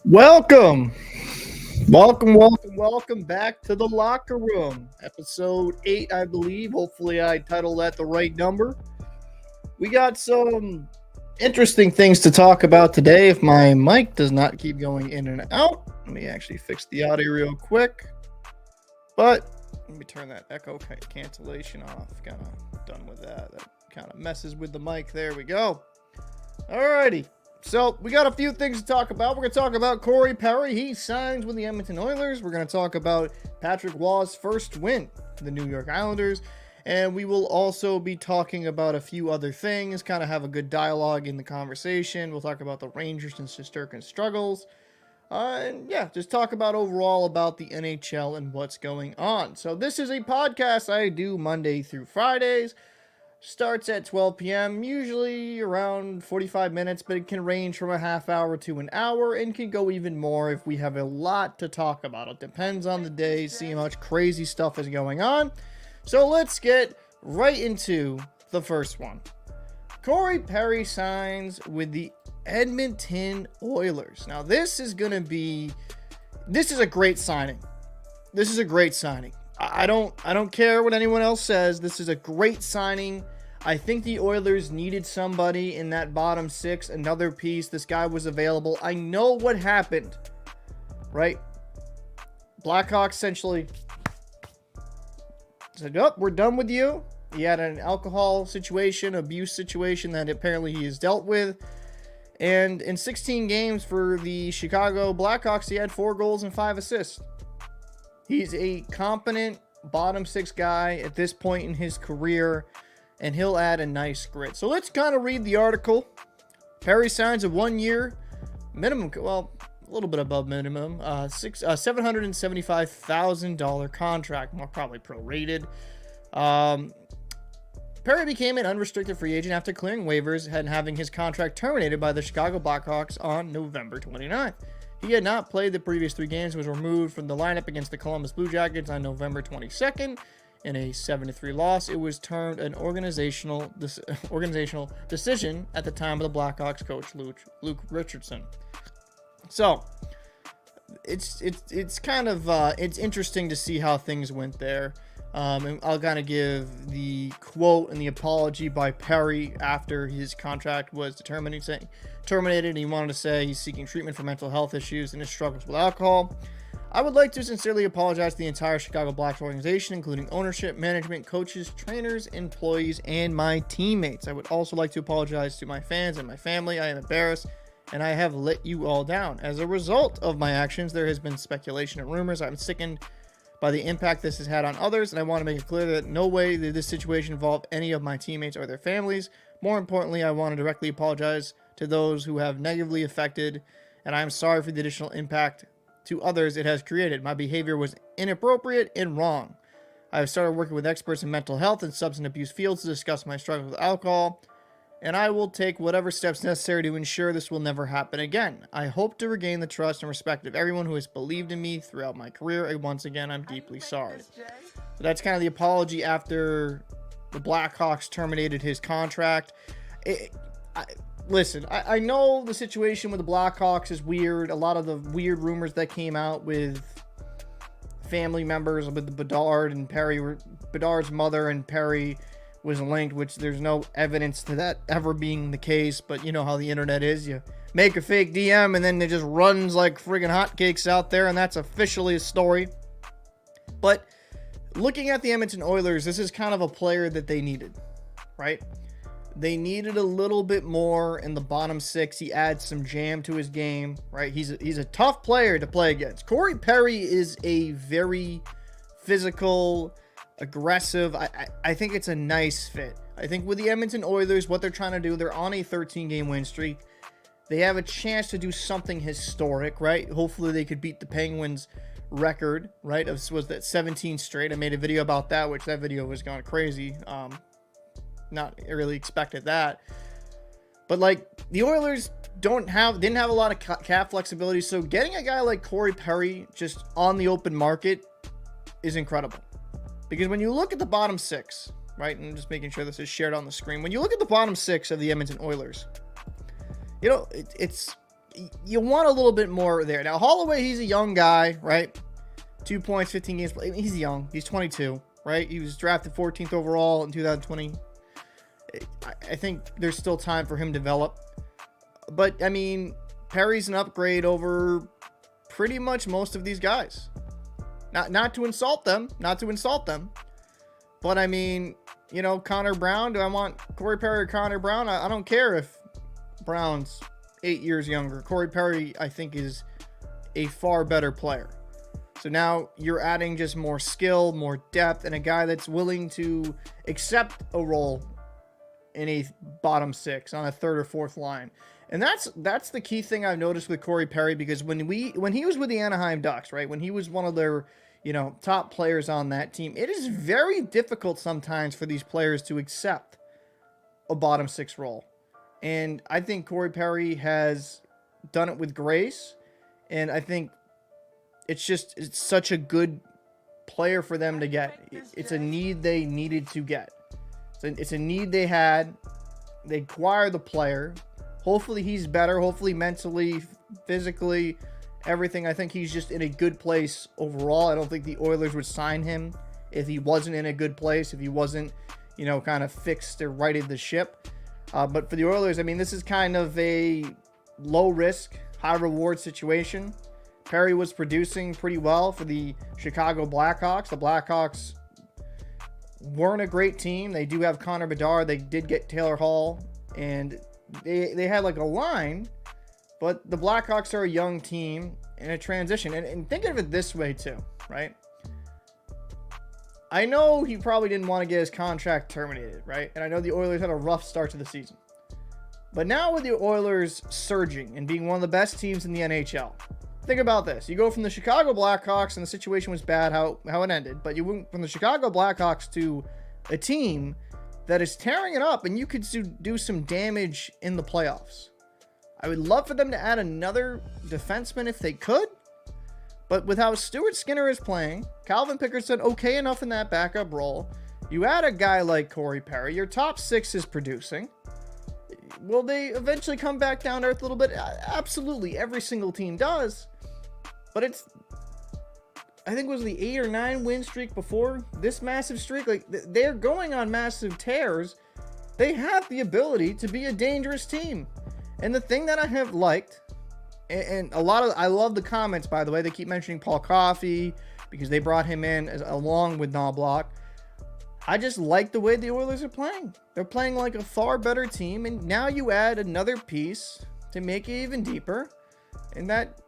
Welcome, welcome back to the locker room. Episode 8, I believe. Hopefully, I titled that the right number. We got some interesting things to talk about today. If my mic does not keep going in and out, let me actually fix the audio real quick. But let me turn that echo cancellation off. Kind of done with that. That kind of messes with the mic. There we go. Alrighty. So we got a few things to talk about. We're going to talk about Corey Perry. He signs with the Edmonton Oilers. We're going to talk about Patrick Waugh's first win for the New York Islanders. And we will also be talking about a few other things, kind of have a good dialogue in the conversation. We'll talk about the Rangers and Shesterkin's struggles. And yeah, just talk about overall about the NHL and what's going on. So this is a podcast I do Monday through Fridays. Starts at 12 p.m., usually around 45 minutes, but it can range from a half hour to an hour and can go even more if we have a lot to talk about. It depends on the day, see how much crazy stuff is going on. So let's get right into the first one. Corey Perry signs with the Edmonton Oilers. Now, this is a great signing. This is a great signing. I don't care what anyone else says. This is a great signing. I think the Oilers needed somebody in that bottom six, another piece. This guy was available. I know what happened, right? Blackhawks essentially said, "Oh, we're done with you." He had an alcohol situation, abuse situation that apparently he has dealt with. And in 16 games for the Chicago Blackhawks, he had 4 goals and 5 assists. He's a competent bottom six guy at this point in his career, and he'll add a nice grit. So let's kind of read the article. Perry signs a 1-year minimum, well, a little bit above minimum, $775,000 contract, more probably prorated. Perry became an unrestricted free agent after clearing waivers and having his contract terminated by the Chicago Blackhawks on November 29th. He had not played the previous 3 games and was removed from the lineup against the Columbus Blue Jackets on November 22nd in a 7-3 loss. It was termed an organizational decision at the time of the Blackhawks coach Luke Richardson. So it's kind of it's interesting to see how things went there. And I'll kind of give the quote and the apology by Perry after his contract was terminated. He wanted to say he's seeking treatment for mental health issues and his struggles with alcohol. "I would like to sincerely apologize to the entire Chicago Blacks organization, including ownership, management, coaches, trainers, employees, and my teammates. I would also like to apologize to my fans and my family. I am embarrassed, and I have let you all down. As a result of my actions, there has been speculation and rumors. I'm sickened by the impact this has had on others, and I want to make it clear that no way did this situation involve any of my teammates or their families. More importantly, I want to directly apologize to those who have negatively affected, and I am sorry for the additional impact to others it has created. My behavior was inappropriate and wrong. I have started working with experts in mental health and substance abuse fields to discuss my struggles with alcohol, and I will take whatever steps necessary to ensure this will never happen again. I hope to regain the trust and respect of everyone who has believed in me throughout my career, and once again, I'm deeply sorry." So that's kind of the apology after the Blackhawks terminated his contract. Listen, I know the situation with the Blackhawks is weird. A lot of the weird rumors that came out with family members with the Bedard and Perry, Bedard's mother and Perry was linked, which there's no evidence to that ever being the case, but you know how the internet is. You make a fake DM and then it just runs like friggin' hotcakes out there, and that's officially a story. But looking at the Edmonton Oilers, this is kind of a player that they needed, right? They needed a little bit more in the bottom six. He adds some jam to his game, right? He's a tough player to play against. Corey Perry is a very physical, aggressive. I think it's a nice fit. I think with the Edmonton Oilers, what they're trying to do, they're on a 13-game win streak. They have a chance to do something historic, right? Hopefully they could beat the Penguins record, right? Was that 17 straight? I made a video about that, which that video was gone crazy. Not really expected that. But like the Oilers didn't have a lot of cap flexibility, so getting a guy like Corey Perry just on the open market is incredible. Because when you look at the bottom six, right, and I'm just making sure this is shared on the screen. When you look at the bottom six of the Edmonton Oilers, you know, it's you want a little bit more there. Now, Holloway, he's a young guy, right? 2 points, 15 games. He's young. He's 22, right? He was drafted 14th overall in 2020. I think there's still time for him to develop. But, I mean, Perry's an upgrade over pretty much most of these guys. Not to insult them. But, I mean, you know, Connor Brown. Do I want Corey Perry or Connor Brown? I don't care if Brown's 8 years younger. Corey Perry, I think, is a far better player. So now you're adding just more skill, more depth, and a guy that's willing to accept a role in a bottom six on a third or fourth line. And that's the key thing I've noticed with Corey Perry, because when he was with the Anaheim Ducks, right, when he was one of their, you know, top players on that team, it is very difficult sometimes for these players to accept a bottom six role. And I think Corey Perry has done it with grace, and I think it's such a good player for them to get. It's a need they needed to get. It's a need they had. They acquired the player. Hopefully he's better. Hopefully mentally, physically, everything. I think he's just in a good place overall. I don't think the Oilers would sign him if he wasn't in a good place, if he wasn't, you know, kind of fixed or righted the ship. But for the Oilers, I mean, this is kind of a low-risk, high-reward situation. Perry was producing pretty well for the Chicago Blackhawks. The Blackhawks weren't a great team. They do have Connor Bedard. They did get Taylor Hall, and they had like a line, but the Blackhawks are a young team in a transition. And think of it this way too, right? I know he probably didn't want to get his contract terminated, right? And I know the Oilers had a rough start to the season. But now with the Oilers surging and being one of the best teams in the NHL, think about this. You go from the Chicago Blackhawks, and the situation was bad, how it ended, but you went from the Chicago Blackhawks to a team that is tearing it up, and you could do some damage in the playoffs. I would love for them to add another defenseman if they could, but with how Stuart Skinner is playing, Calvin Pickett's done okay enough in that backup role. You add a guy like Corey Perry, your top six is producing. Will they eventually come back down to earth a little bit? Absolutely, every single team does. But I think it was the 8 or 9 win streak before this massive streak. Like, they're going on massive tears. They have the ability to be a dangerous team. And the thing that I have liked, and I love the comments, by the way. They keep mentioning Paul Coffey because they brought him in along with Knobloch. I just like the way the Oilers are playing. They're playing like a far better team, and now you add another piece to make it even deeper. And that,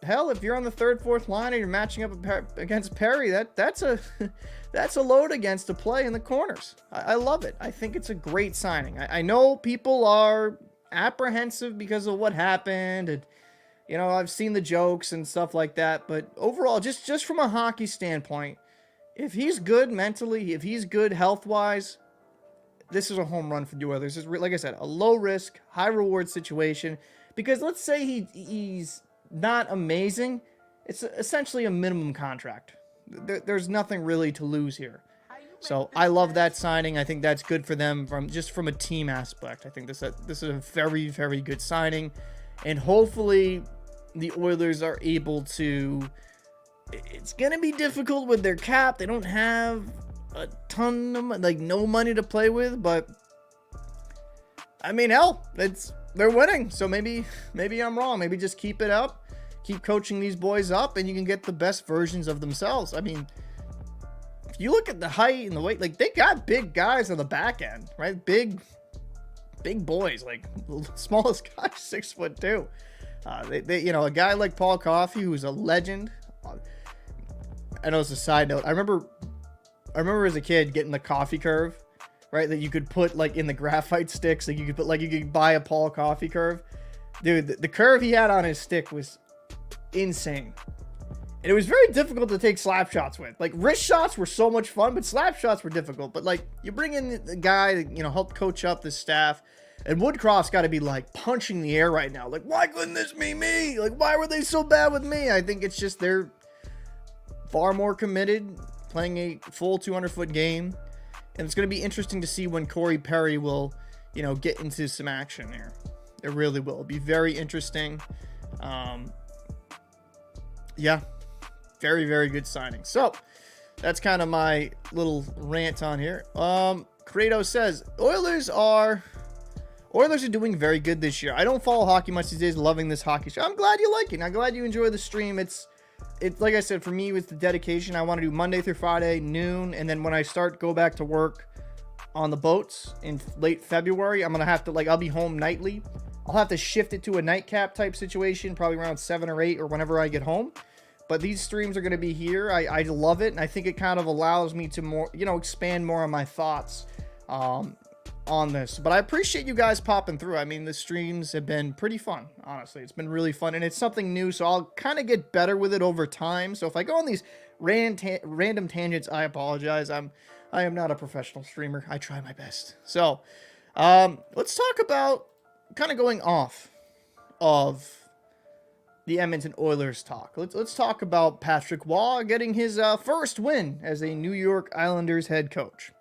hell, if you're on the third, fourth line and you're matching up against Perry, that's a load against to play in the corners. I love it. I think it's a great signing. I know people are apprehensive because of what happened, and you know, I've seen the jokes and stuff like that, but overall, just from a hockey standpoint, if he's good mentally, if he's good health-wise, this is a home run for the Oilers. It's, like I said, a low-risk, high-reward situation. Because let's say he's not amazing, it's essentially a minimum contract. There's nothing really to lose here. So I love that signing. I think that's good for them from a team aspect. I think this is a very, very good signing. And hopefully the Oilers are able to... It's going to be difficult with their cap. They don't have a ton of, no money to play with, but I mean, hell, they're winning. So maybe I'm wrong. Maybe just keep it up, keep coaching these boys up, and you can get the best versions of themselves. I mean, if you look at the height and the weight, they got big guys on the back end, right? Big boys, the smallest guy, 6'2". They a guy like Paul Coffey, who's a legend. I know it's a side note. I remember as a kid getting the coffee curve, right? That you could put in the graphite sticks. You could buy a Paul Coffey curve. Dude, the curve he had on his stick was insane. And it was very difficult to take slap shots with. Wrist shots were so much fun, but slap shots were difficult. But you bring in the guy that, help coach up the staff. And Woodcroft's got to be punching the air right now. Why couldn't this be me? Why were they so bad with me? I think it's just they're far more committed, playing a full 200-foot game. And it's going to be interesting to see when Corey Perry will, get into some action here. It really will. It'll be very interesting. Yeah, very, very good signing. So that's kind of my little rant on here. Kratos says Oilers are doing very good this year. I don't follow hockey much these days. Loving this hockey show. I'm glad you like it. I'm glad you enjoy the stream. It's like I said, for me, with the dedication, I want to do Monday through Friday, noon. And then when I go back to work on the boats in late February, I'm going to have to, I'll be home nightly. I'll have to shift it to a nightcap type situation, probably around 7 or 8 or whenever I get home. But these streams are going to be here. I love it. And I think it kind of allows me to more, expand more on my thoughts on this. But I appreciate you guys popping through. I mean, the streams have been pretty fun, honestly. It's been really fun, and it's something new, so I'll kind of get better with it over time. So if I go on these random tangents, I apologize. I am not a professional streamer. I try my best. So let's talk about kind of going off of the Edmonton Oilers talk. Let's talk about Patrick Waugh getting his first win as a New York Islanders head coach.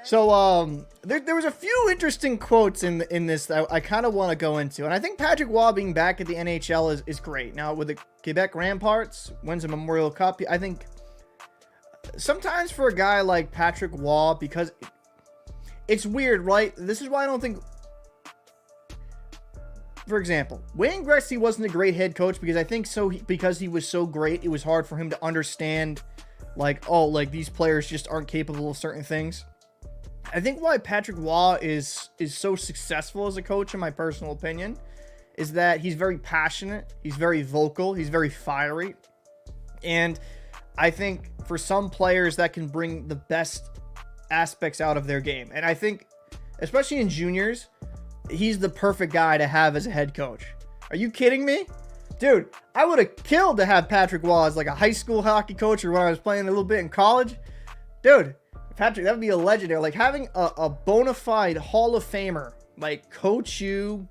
So there was a few interesting quotes in this that I kind of want to go into, and I think Patrick Waugh being back at the NHL is great. Now with the Quebec Ramparts, wins a Memorial Cup, I think sometimes for a guy like Patrick Waugh, because it's weird, right? This is why I don't think. For example, Wayne Gretzky wasn't a great head coach because I think because he was so great, it was hard for him to understand, these players just aren't capable of certain things. I think why Patrick Waugh is so successful as a coach, in my personal opinion, is that he's very passionate, he's very vocal, he's very fiery, and I think for some players that can bring the best aspects out of their game. And I think, especially in juniors, he's the perfect guy to have as a head coach. Are you kidding me? Dude, I would have killed to have Patrick Waugh as a high school hockey coach, or when I was playing a little bit in college. Dude, Patrick, that would be a legendary. Having a bona fide Hall of Famer, coach you,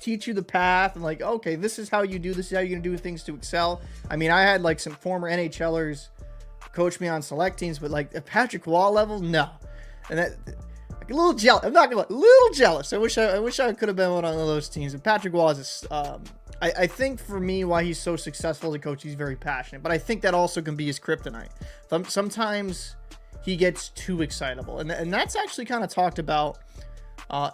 teach you the path, and okay, this is how you do this, is how you're going to do things to excel. I mean, I had some former NHLers coach me on select teams, but at Patrick Waugh level, no. And that, a little jealous. I'm not gonna lie, a little jealous. I wish I could have been one of those teams. And Patrick Waugh is, I think for me, why he's so successful as a coach, he's very passionate. But I think that also can be his kryptonite. Sometimes he gets too excitable, and that's actually kind of talked about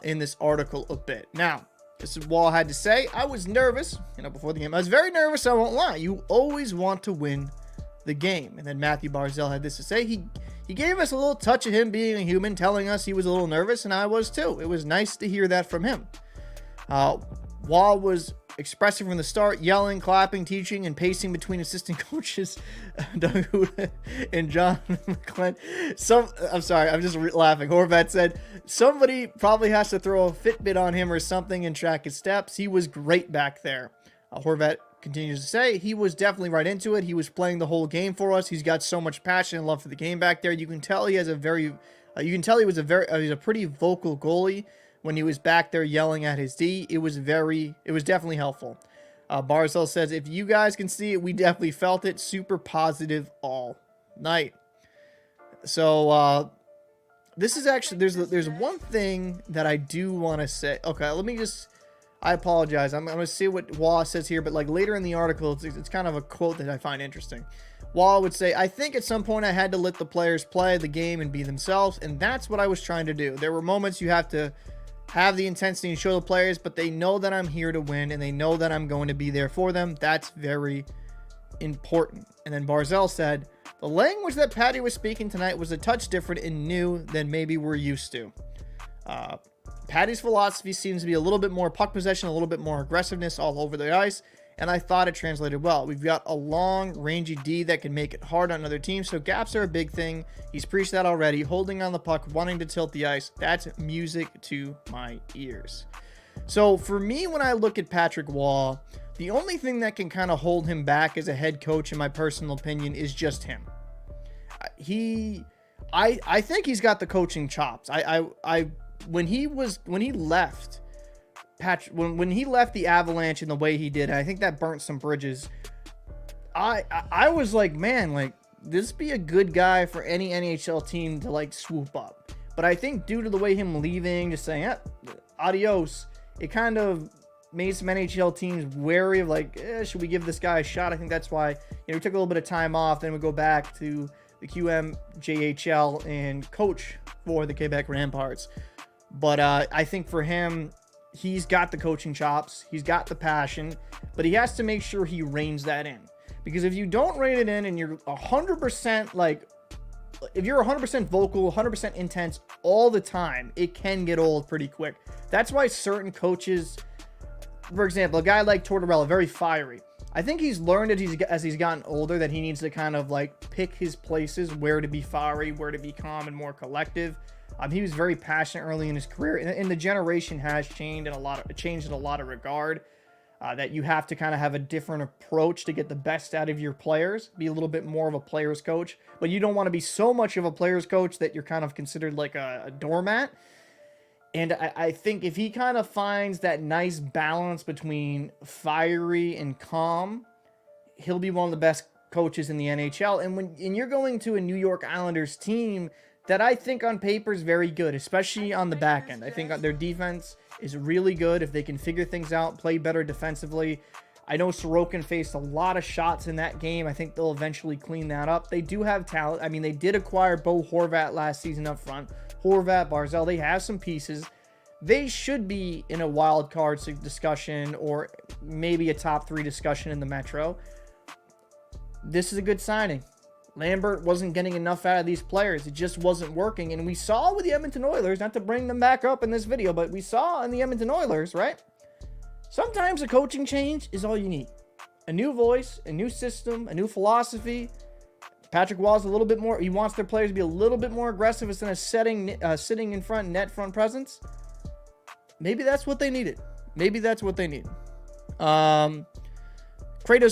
in this article a bit. Now, this is Waugh had to say. I was nervous, before the game. I was very nervous. I won't lie. You always want to win the game. And then Matthew Barzal had this to say. He gave us a little touch of him being a human, telling us he was a little nervous, and I was too. It was nice to hear that from him. Waugh was expressive from the start, yelling, clapping, teaching, and pacing between assistant coaches Doug Huda and John McClenn. I'm sorry, I'm just laughing. Horvat said, somebody probably has to throw a Fitbit on him or something and track his steps. He was great back there. Horvat continues to say he was definitely right into it. He was playing the whole game for us. He's got so much passion and love for the game back there. You can tell he has he was a pretty vocal goalie when he was back there yelling at his D. It was definitely helpful. Barzal says, if you guys can see it, we definitely felt it. Super positive all night. So this is actually, there's one thing that I do want to say. Okay, I apologize. I'm going to see what Waugh says here, but later in the article, it's kind of a quote that I find interesting. Waugh would say, I think at some point I had to let the players play the game and be themselves, and that's what I was trying to do. There were moments you have to have the intensity and show the players, but they know that I'm here to win, and they know that I'm going to be there for them. That's very important. And then Barzal said, the language that Patty was speaking tonight was a touch different and new than maybe we're used to. Patty's philosophy seems to be a little bit more puck possession, a little bit more aggressiveness all over the ice, and I thought it translated well. We've got a long, rangy D that can make it hard on other teams, so gaps are a big thing. He's preached that already. Holding on the puck, wanting to tilt the ice, that's music to my ears. So for me, when I look at Patrick Waugh, the only thing that can kind of hold him back as a head coach, in my personal opinion, is just him. I think he's got the coaching chops. When he left the Avalanche in the way he did, I think that burnt some bridges. I was like, man, this be a good guy for any NHL team to swoop up. But I think due to the way him leaving, just saying adios, it kind of made some NHL teams wary of like, should we give this guy a shot? I think that's why, he took a little bit of time off. Then we go back to the QMJHL and coach for the Quebec Ramparts. But I think for him, he's got the coaching chops. He's got the passion, but he has to make sure he reins that in. Because if you don't rein it in and you're 100% like, if you're 100% vocal, 100% intense all the time, it can get old pretty quick. That's why certain coaches, for example, a guy like Tortorella, very fiery. I think he's learned as he's gotten older that he needs to kind of like pick his places, where to be fiery, where to be calm and more collective. He was very passionate early in his career, and the generation has changed in a lot of regard. That you have to kind of have a different approach to get the best out of your players, be a little bit more of a player's coach, but you don't want to be so much of a player's coach that you're kind of considered like a doormat. And I think if he kind of finds that nice balance between fiery and calm, he'll be one of the best coaches in the NHL. And you're going to a New York Islanders team that I think on paper is very good, especially on the back end. I think their defense is really good if they can figure things out, play better defensively. I know Sorokin faced a lot of shots in that game. I think they'll eventually clean that up. They do have talent. I mean, they did acquire Bo Horvat last season up front. Horvat, Barzal, they have some pieces. They should be in a wild card discussion or maybe a top 3 discussion in the Metro. This is a good signing. Lambert wasn't getting enough out of these players. It just wasn't working. And we saw with the Edmonton Oilers, not to bring them back up in this video, but we saw in the Edmonton Oilers, right? Sometimes a coaching change is all you need. A new voice, a new system, a new philosophy. Patrick Wall's a little bit more, he wants their players to be a little bit more aggressive instead of sitting in front, net front presence. Maybe that's what they needed. Maybe that's what they need. Kratos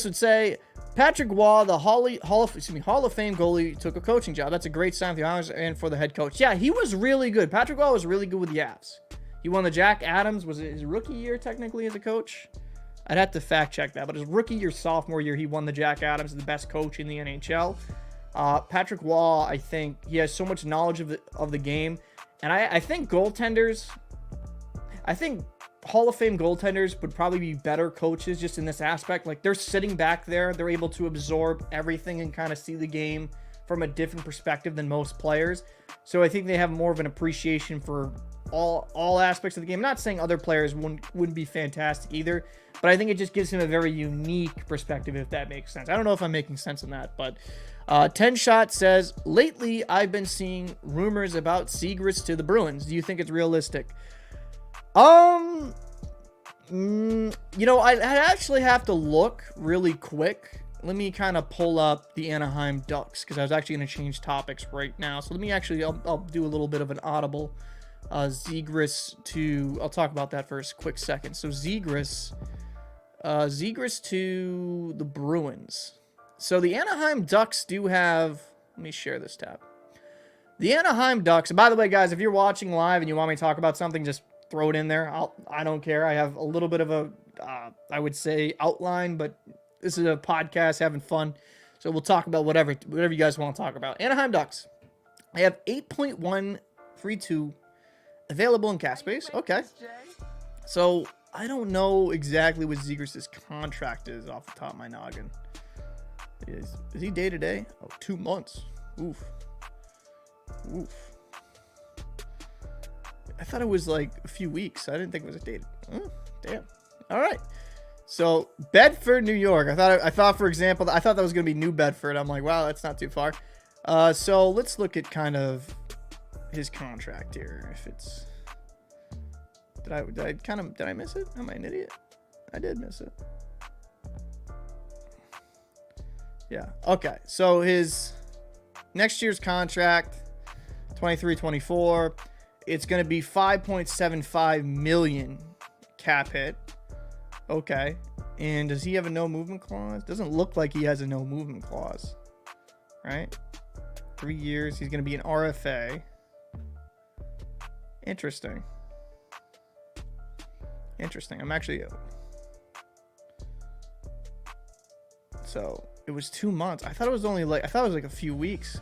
would say, Patrick Waugh, the Hall of Fame goalie, took a coaching job. That's a great sign for the Islanders and for the head coach. Yeah, he was really good. Patrick Waugh was really good with the Avs. He won the Jack Adams. Was it his rookie year, technically, as a coach? I'd have to fact check that. But his rookie year, sophomore year, he won the Jack Adams, the best coach in the NHL. Patrick Waugh, I think, he has so much knowledge of the game. And I think goaltenders, I think Hall of Fame goaltenders would probably be better coaches just in this aspect. Like, they're sitting back there. They're able to absorb everything and kind of see the game from a different perspective than most players. So I think they have more of an appreciation for all aspects of the game. I'm not saying other players wouldn't be fantastic either, but I think it just gives him a very unique perspective, if that makes sense. I don't know if I'm making sense in that, but 10 Shot says, lately I've been seeing rumors about Zizs to the Bruins. Do you think it's realistic? I actually have to look really quick. Let me kind of pull up the Anaheim Ducks, because I was actually going to change topics right now. So let me actually, I'll do a little bit of an audible. Zizs to, I'll talk about that for a quick second. So Zizs to the Bruins. So the Anaheim Ducks do have, let me share this tab. The Anaheim Ducks, and by the way, guys, if you're watching live and you want me to talk about something, just throw it in there. I don't care. I have a little bit of a, I would say, outline, but this is a podcast, having fun. So we'll talk about whatever you guys want to talk about. Anaheim Ducks. I have 8.132 available in cap space. Okay. So I don't know exactly what Zizs' contract is off the top of my noggin. Is he day to day? Oh, 2 months. Oof. I thought it was like a few weeks. I didn't think it was a date. Damn. All right. So Bedford, New York. I thought, for example, I thought that was going to be New Bedford. I'm like, wow, that's not too far. So let's look at kind of his contract here. If it's, did I miss it? Am I an idiot? I did miss it. Yeah. Okay. So his next year's contract, 23-24. It's going to be $5.75 million cap hit. Okay. And does he have a no movement clause? Doesn't look like he has a no movement clause. Right? 3 years. He's going to be an RFA. Interesting. I'm actually... So, it was 2 months. I thought it was like a few weeks.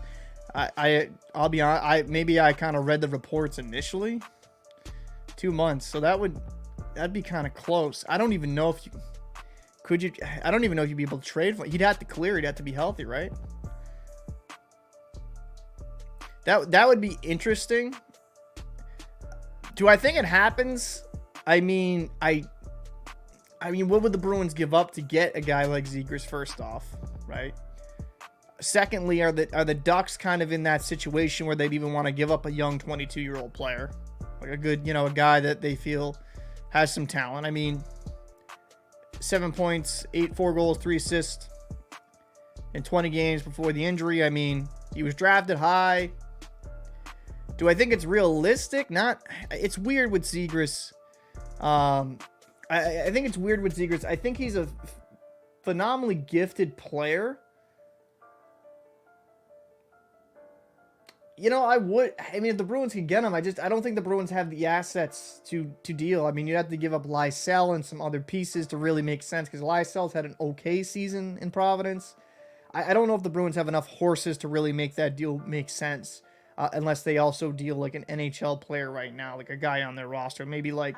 I'll be honest, maybe I kind of read the reports initially. 2 months. So that would that'd be kind of close. I don't even know if you could you. I don't even know if you'd be able to trade for. He'd have to clear. He'd have to be healthy, right? That would be interesting. Do I think it happens? I mean, what would the Bruins give up to get a guy like Zizs first off, right? Secondly, are the Ducks kind of in that situation where they'd even want to give up a young 22-year-old player, like a good, a guy that they feel has some talent? I mean, 7 points, 4 goals, 3 assists in 20 games before the injury. I mean, he was drafted high. Do I think it's realistic? Not. It's weird with Zizs. I think it's weird with Zizs. I think he's a phenomenally gifted player. I mean, if the Bruins can get him, I don't think the Bruins have the assets to deal. I mean, you'd have to give up Lysell and some other pieces to really make sense, because Lysell's had an okay season in Providence. I don't know if the Bruins have enough horses to really make that deal make sense, unless they also deal like an NHL player right now, like a guy on their roster, maybe like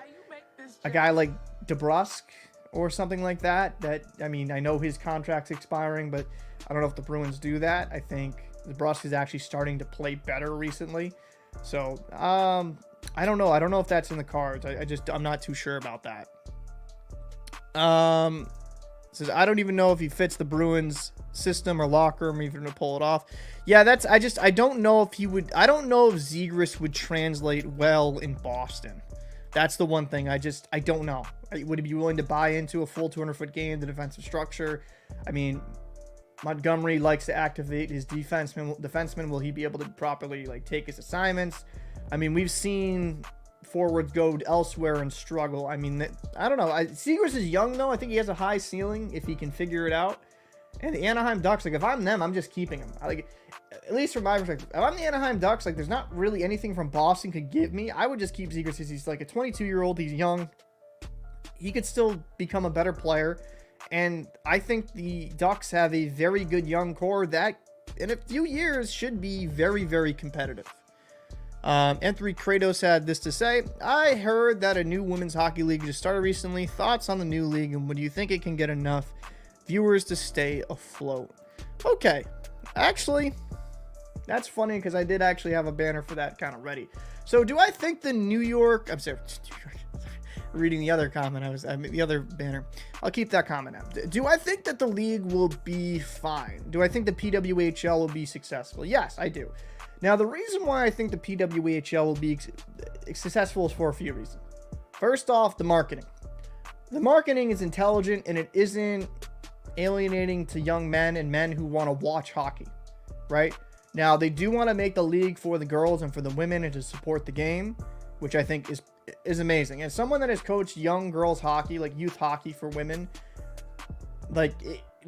a guy like DeBrusk or something like that. I mean, I know his contract's expiring, but I don't know if the Bruins do that. I think DeBrusk is actually starting to play better recently. So, I don't know. I don't know if that's in the cards. I'm not too sure about that. Says, I don't even know if he fits the Bruins system or locker room, even to pull it off. Yeah, I don't know if he would. I don't know if Zizs would translate well in Boston. That's the one thing. I don't know. Would he be willing to buy into a full 200-foot game, the defensive structure? I mean, Montgomery likes to activate his defenseman. Will he be able to properly take his assignments? I mean, we've seen forwards go elsewhere and struggle. I mean, I don't know. Zizs is young, though. I think he has a high ceiling if he can figure it out. And the Anaheim Ducks, if I'm them, I'm just keeping him. At least from my perspective, if I'm the Anaheim Ducks, there's not really anything from Boston could give me. I would just keep Zizs because he's like a 22-year-old. He's young. He could still become a better player. And I think the Ducks have a very good young core that in a few years should be very, very competitive. Anthony Kratos had this to say: I heard that a new women's hockey league just started recently. Thoughts on the new league, and do you think it can get enough viewers to stay afloat? Okay, actually, that's funny because I did actually have a banner for that kind of ready. So do I think the New York, I'm sorry, reading the other comment, the other banner. I'll keep that comment out. Do I think that the league will be fine? Do I think the PWHL will be successful? Yes, I do. Now, the reason why I think the PWHL will be successful is for a few reasons. First off, the marketing. The marketing is intelligent and it isn't alienating to young men and men who want to watch hockey, right? Now, they do want to make the league for the girls and for the women and to support the game, which I think is amazing. As someone that has coached young girls hockey, like youth hockey for women,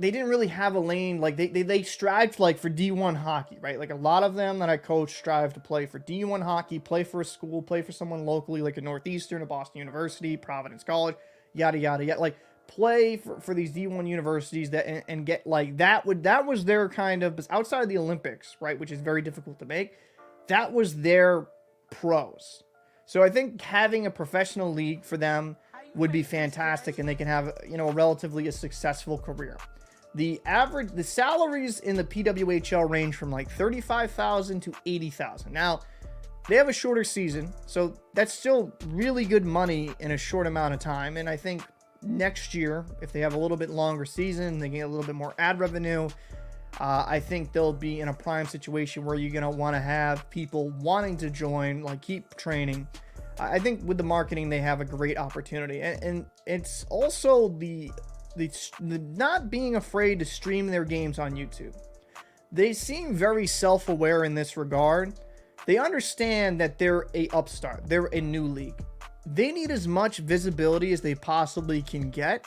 they didn't really have a lane. They strived for D1 hockey, right? Like a lot of them that I coach strive to play for D1 hockey, play for a school, play for someone locally, like a Northeastern, a Boston University, Providence College, yada, yada, yada. Play for these D1 universities and get that was their kind of, outside of the Olympics, right? Which is very difficult to make. That was their pros. So I think having a professional league for them would be fantastic, and they can have, relatively a successful career. The salaries in the PWHL range from $35,000 to $80,000. Now, they have a shorter season, so that's still really good money in a short amount of time. And I think next year, if they have a little bit longer season, they get a little bit more ad revenue. I think they'll be in a prime situation where you're going to want to have people wanting to join, keep training. I think with the marketing, they have a great opportunity. And it's also the not being afraid to stream their games on YouTube. They seem very self-aware in this regard. They understand that they're a upstart. They're a new league. They need as much visibility as they possibly can get,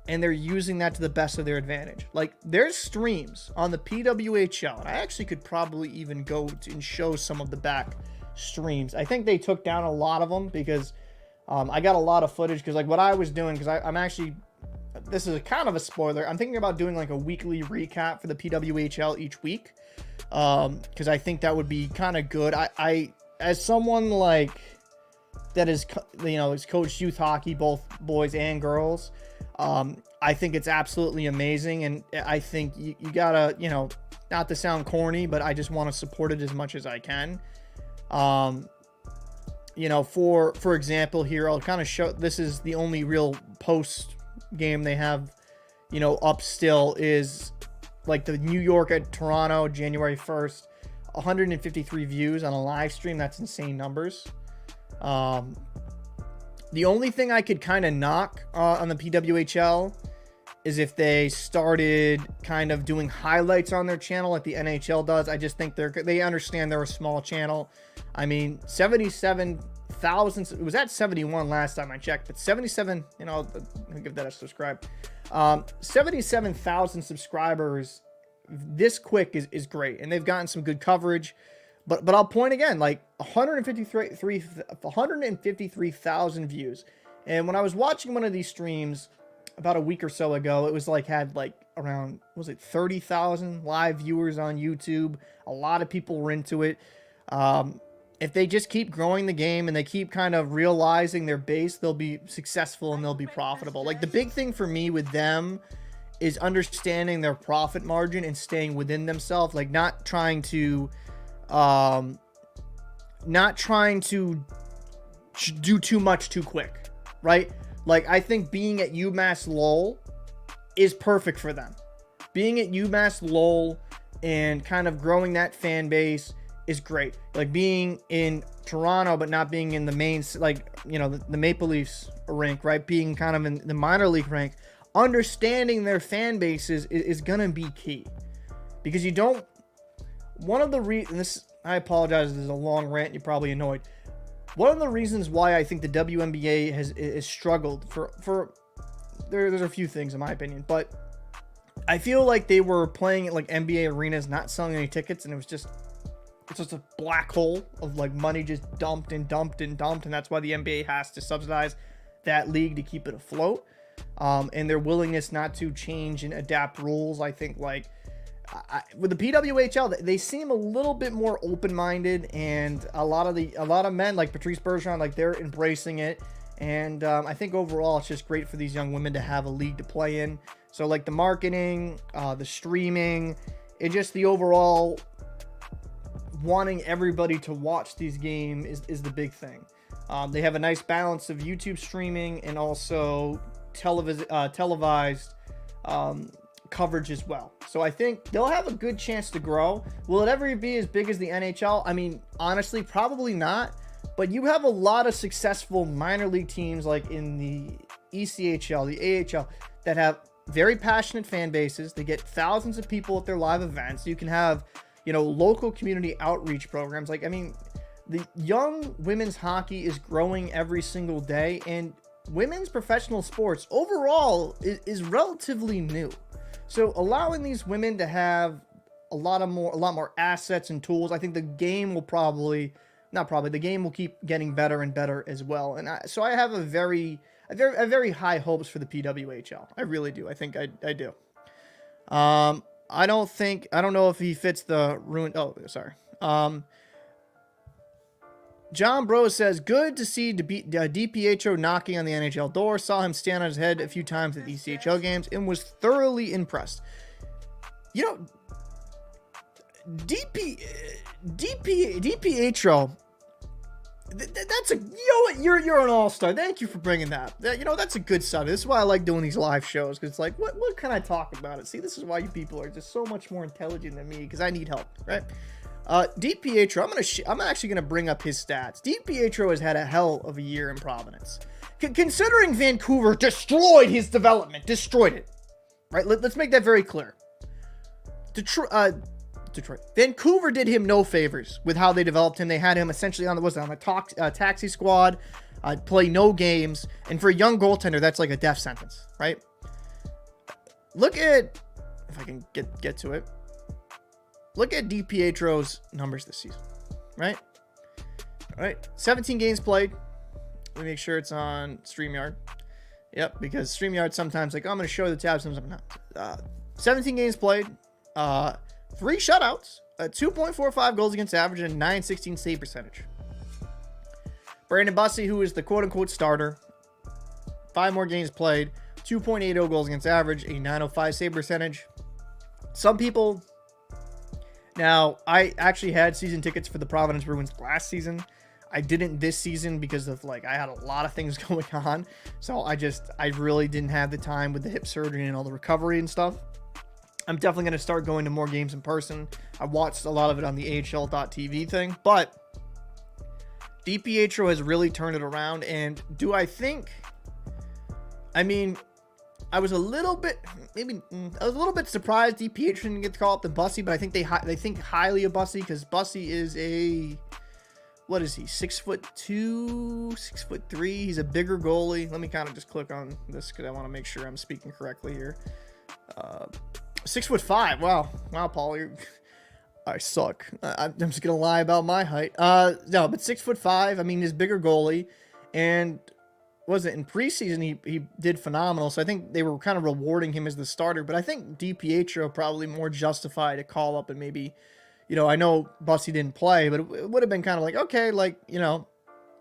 and they're using that to the best of their advantage. There's streams on the PWHL, and I actually could probably even go and show some of the back streams. I think they took down a lot of them because I got a lot of footage, because what I was doing, because I'm actually, this is kind of a spoiler, I'm thinking about doing a weekly recap for the PWHL each week, because I think that would be kind of good. I as someone that is, has coached youth hockey, both boys and girls. I think it's absolutely amazing, and I think you gotta, not to sound corny, but I just want to support it as much as I can. For example, here I'll kind of show. This is the only real post game they have, up still, is like the New York at Toronto, January 1st, 153 views on a live stream. That's insane numbers. The only thing I could kind of knock on the PWHL is if they started kind of doing highlights on their channel like the NHL does. I just think they understand they're a small channel. I mean, 77,000. It was at 71 last time I checked, but 77. I'll give that a subscribe. 77,000 subscribers this quick is great, and they've gotten some good coverage. But I'll point again, like 153,000 views. And when I was watching one of these streams about a week or so ago, it was like had like around, was it 30,000 live viewers on YouTube? A lot of people were into it. If they just keep growing the game and they keep kind of realizing their base, they'll be successful and they'll be profitable. Like the big thing for me with them is understanding their profit margin and staying within themselves, like not trying to do too much too quick, right? Like I think being at UMass Lowell is perfect for them. Being at UMass Lowell and kind of growing that fan base is great. Like being in Toronto but not being in the main, like, the Maple Leafs rank, right? Being kind of in the minor league rank, understanding their fan bases is gonna be key, because you don't. One of the reasons, I apologize, this is a long rant, you're probably annoyed. One of the reasons why I think the WNBA has struggled there's a few things in my opinion, but I feel like they were playing at like NBA arenas, not selling any tickets, and it's just a black hole of like money just dumped, and that's why the NBA has to subsidize that league to keep it afloat. And their willingness not to change and adapt rules, I think, like, with the PWHL, they seem a little bit more open-minded, and a lot of men like Patrice Bergeron, like they're embracing it. And I think overall it's just great for these young women to have a league to play in. So like the marketing, the streaming, and just the overall wanting everybody to watch these games is the big thing. They have a nice balance of YouTube streaming and also televised coverage as well. So I think they'll have a good chance to grow. Will it ever be as big as the NHL? I mean, honestly, probably not. But you have a lot of successful minor league teams like in the ECHL, the AHL, that have very passionate fan bases. They get thousands of people at their live events. You can have, local community outreach programs. Like, I mean, the young women's hockey is growing every single day, and women's professional sports overall is relatively new. So allowing these women to have a lot more assets and tools, I think the game will the game will keep getting better and better as well. And so I have a very high hopes for the PWHL. I really do. I think I do. I don't know if he fits the ruin. Oh, sorry. John Bro says, good to see DiPietro knocking on the NHL door. Saw him stand on his head a few times at the ECHL games and was thoroughly impressed. DiPietro, that's you're an all-star. Thank you for bringing that. That's a good stuff. This is why I like doing these live shows, because it's like, what can I talk about it? See, this is why you people are just so much more intelligent than me, because I need help, right? DiPietro, I'm actually going to bring up his stats. DiPietro has had a hell of a year in Providence. Considering Vancouver destroyed his development, destroyed it, right? Let's make that very clear. Detroit. Vancouver did him no favors with how they developed him. They had him essentially on the taxi squad, play no games, and for a young goaltender, that's like a death sentence, right? Look at, if I can get to it. Look at DiPietro's numbers this season, right? All right, 17 games played. Let me make sure it's on StreamYard. Yep, because StreamYard sometimes, like, I'm going to show the tabs, sometimes I'm not. 17 games played, 3 shutouts, 2.45 goals against average, and 916 save percentage. Brandon Bussey, who is the quote-unquote starter, 5 more games played, 2.80 goals against average, a 905 save percentage. Some people... Now, I actually had season tickets for the Providence Bruins last season. I didn't this season because of, like, I had a lot of things going on. So I really didn't have the time with the hip surgery and all the recovery and stuff. I'm definitely going to start going to more games in person. I watched a lot of it on the AHL.TV thing. But DiPietro has really turned it around. And do I think... I mean... I was a little bit surprised DiPietro didn't get the call up to Bussey, but I think they think highly of Bussey because Bussey is a, what is he, 6'2", 6'3". He's a bigger goalie. Let me kind of just click on this because I want to make sure I'm speaking correctly here. 6'5". Wow, Paul, I suck. I'm just gonna lie about my height. No, but 6'5". I mean, he's a bigger goalie, and was it in preseason he did phenomenal. So I think they were kind of rewarding him as the starter. But I think DiPietro probably more justified to call up and maybe, you know, I know Bussey didn't play, but it would have been kind of like, okay, like, you know,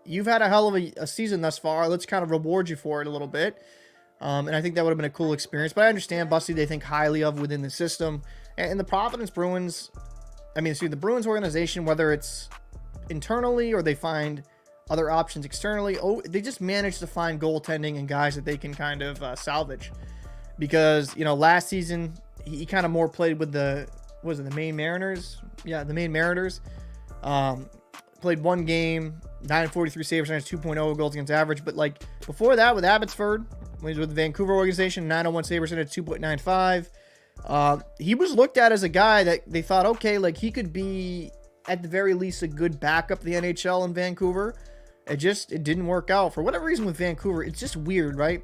you've had a hell of a season thus far. Let's kind of reward you for it a little bit. And I think that would have been a cool experience. But I understand Bussey they think highly of within the system. And the Providence Bruins, the Bruins organization, whether it's internally or they find other options externally, they just managed to find goaltending and guys that they can kind of salvage. Because, you know, last season, he kind of more played with the Maine Mariners? Yeah, the Maine Mariners. Played one game, 943 save percentage, 2.0 goals against average. But, like, before that, with Abbotsford, when he was with the Vancouver organization, 901 save percentage, 2.95. He was looked at as a guy that they thought, okay, like, he could be, at the very least, a good backup to the NHL in Vancouver. It didn't work out for whatever reason with Vancouver. It's just weird, right?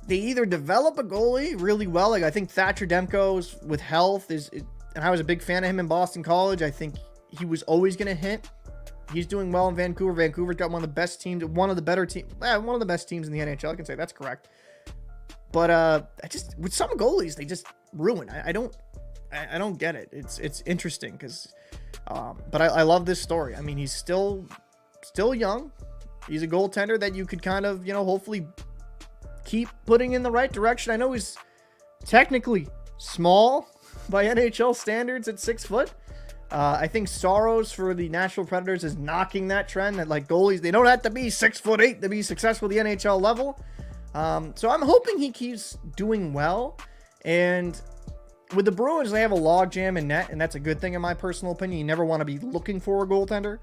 They either develop a goalie really well. Like I think Thatcher Demko's with health and I was a big fan of him in Boston College. I think he was always going to hit. He's doing well in Vancouver. Vancouver's got one of the best teams, one of the best teams in the NHL. I can say that's correct. But with some goalies, they just ruin. I don't get it. It's interesting because. But I love this story. I mean, he's still young. He's a goaltender that you could kind of, you know, hopefully keep putting in the right direction. I know he's technically small by NHL standards at 6 foot. I think Saros for the Nashville Predators is knocking that trend that like goalies, they don't have to be 6'8" to be successful at the NHL level. So I'm hoping he keeps doing well. And with the Bruins, they have a logjam in net, and that's a good thing in my personal opinion. You never want to be looking for a goaltender.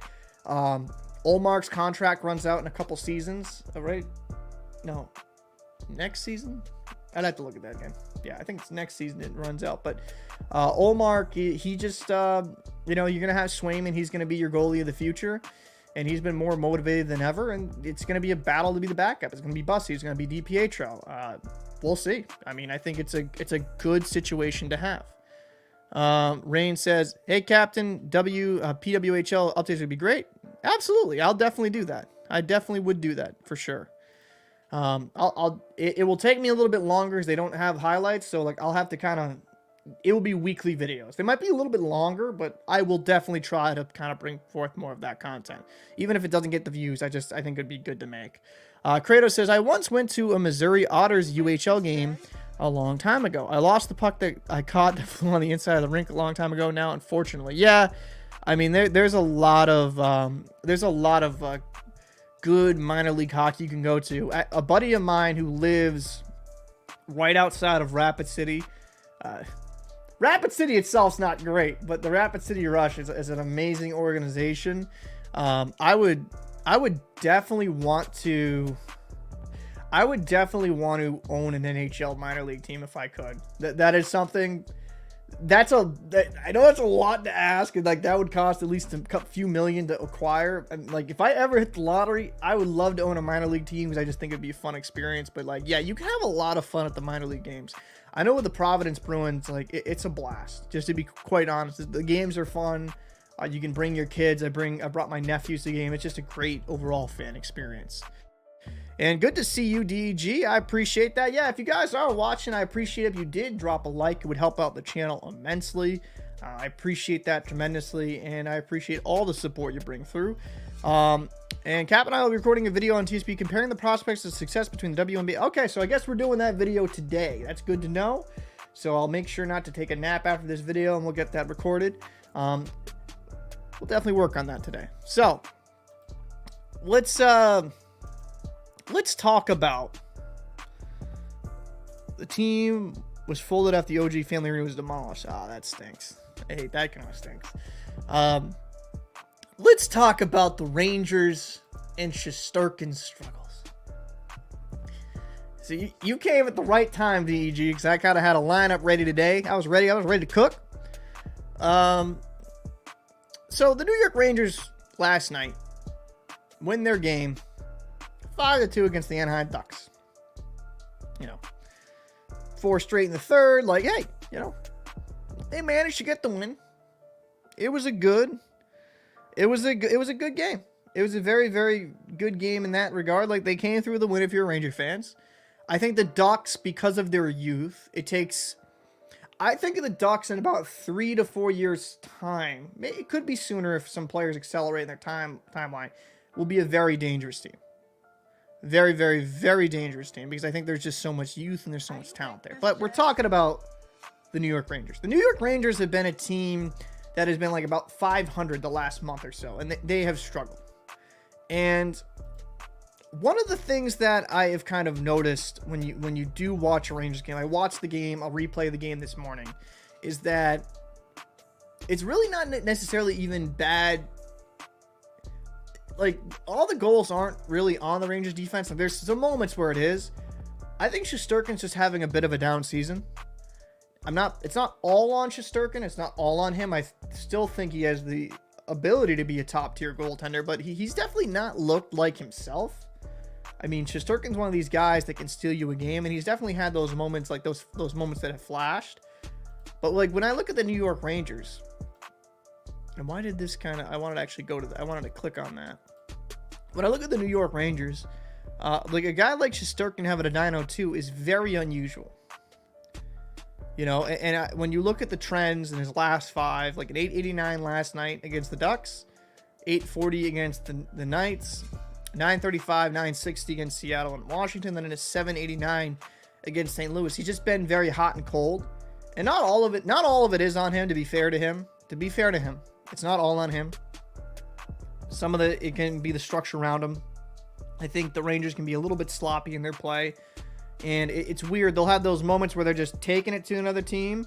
Olmark's contract runs out in a couple seasons, right? No, next season? I'd have to look at that again. Yeah, I think it's next season it runs out. But Olmark, he just, you know, you're going to have Swayman. He's going to be your goalie of the future. And he's been more motivated than ever. And it's going to be a battle to be the backup. It's going to be Bussey. It's going to be DiPietro. We'll see. I mean, I think it's a good situation to have. Rain says, hey, Captain, PWHL updates would be great. Absolutely. I'll definitely do that. I definitely would do that for sure. It will take me a little bit longer because they don't have highlights. So like I'll have to it will be weekly videos. They might be a little bit longer, but I will definitely try to kind of bring forth more of that content. Even if it doesn't get the views, I think it'd be good to make. Kratos says, I once went to a Missouri Otters UHL game a long time ago. I lost the puck that I caught that flew on the inside of the rink a long time ago now, unfortunately. Yeah, I mean, there's a lot of good minor league hockey you can go to. A buddy of mine who lives right outside of Rapid City. Rapid City itself's not great, but the Rapid City Rush is an amazing organization. I would definitely want to own an NHL minor league team if I could. That is something. I know that's a lot to ask, and like that would cost at least a few million to acquire. And like if I ever hit the lottery, I would love to own a minor league team because I just think it'd be a fun experience. But like, yeah, you can have a lot of fun at the minor league games. I know with the Providence Bruins, like it's a blast. Just to be quite honest, the games are fun. You can bring your kids. I brought my nephews to the game. It's just a great overall fan experience. And good to see you, DG. I appreciate that. Yeah, if you guys are watching, I appreciate if you did drop a like. It would help out the channel immensely. I appreciate that tremendously, and I appreciate all the support you bring through. And Cap and I will be recording a video on TSP comparing the prospects of success between the WNBA. Okay, so I guess we're doing that video today. That's good to know. So I'll make sure not to take a nap after this video, and we'll get that recorded. We'll definitely work on that today. So let's talk about the team was folded after the OG family room was demolished. Ah, that stinks. I hate that kind of stinks. Let's talk about the Rangers and Shesterkin's struggles. So you came at the right time, DEG, because I kind of had a lineup ready today. I was ready to cook. So the New York Rangers last night win their game 5-2 against the Anaheim Ducks. 4 straight in the third. Like, hey, they managed to get the win. It was a good game. It was a very, very good game in that regard. Like, they came through with a win if you're Ranger fans. I think the Ducks, because of their youth, I think of the Ducks in about 3 to 4 years' time. It could be sooner if some players accelerate in their timeline. Will be a very dangerous team. Very, very, very dangerous team, because I think there's just so much youth and there's so much talent there. But we're talking about the New York Rangers. The New York Rangers have been a team that has been like about 500 the last month or so, and they have struggled. And one of the things that I have kind of noticed when you do watch a Rangers game, I watched the game, I'll replay the game this morning, is that it's really not necessarily even bad. Like, all the goals aren't really on the Rangers defense. Like, there's some moments where it is. I think Shesterkin's just having a bit of a down season. It's not all on Shesterkin. It's not all on him. I still think he has the ability to be a top tier goaltender, but he's definitely not looked like himself. I mean, Shesterkin's one of these guys that can steal you a game, and he's definitely had those moments, like those moments that have flashed. But like, when I look at the New York Rangers, and why did this I wanted to actually go to I wanted to click on that. When I look at the New York Rangers, like a guy like Shesterkin having a 902 is very unusual. When you look at the trends in his last 5, like an 889 last night against the Ducks, 840 against the Knights, 935, 960 against Seattle and Washington, then in a 789 against St. Louis. He's just been very hot and cold. And not all of it is on him, to be fair to him. It's not all on him. It can be the structure around him. I think the Rangers can be a little bit sloppy in their play. And it's weird. They'll have those moments where they're just taking it to another team.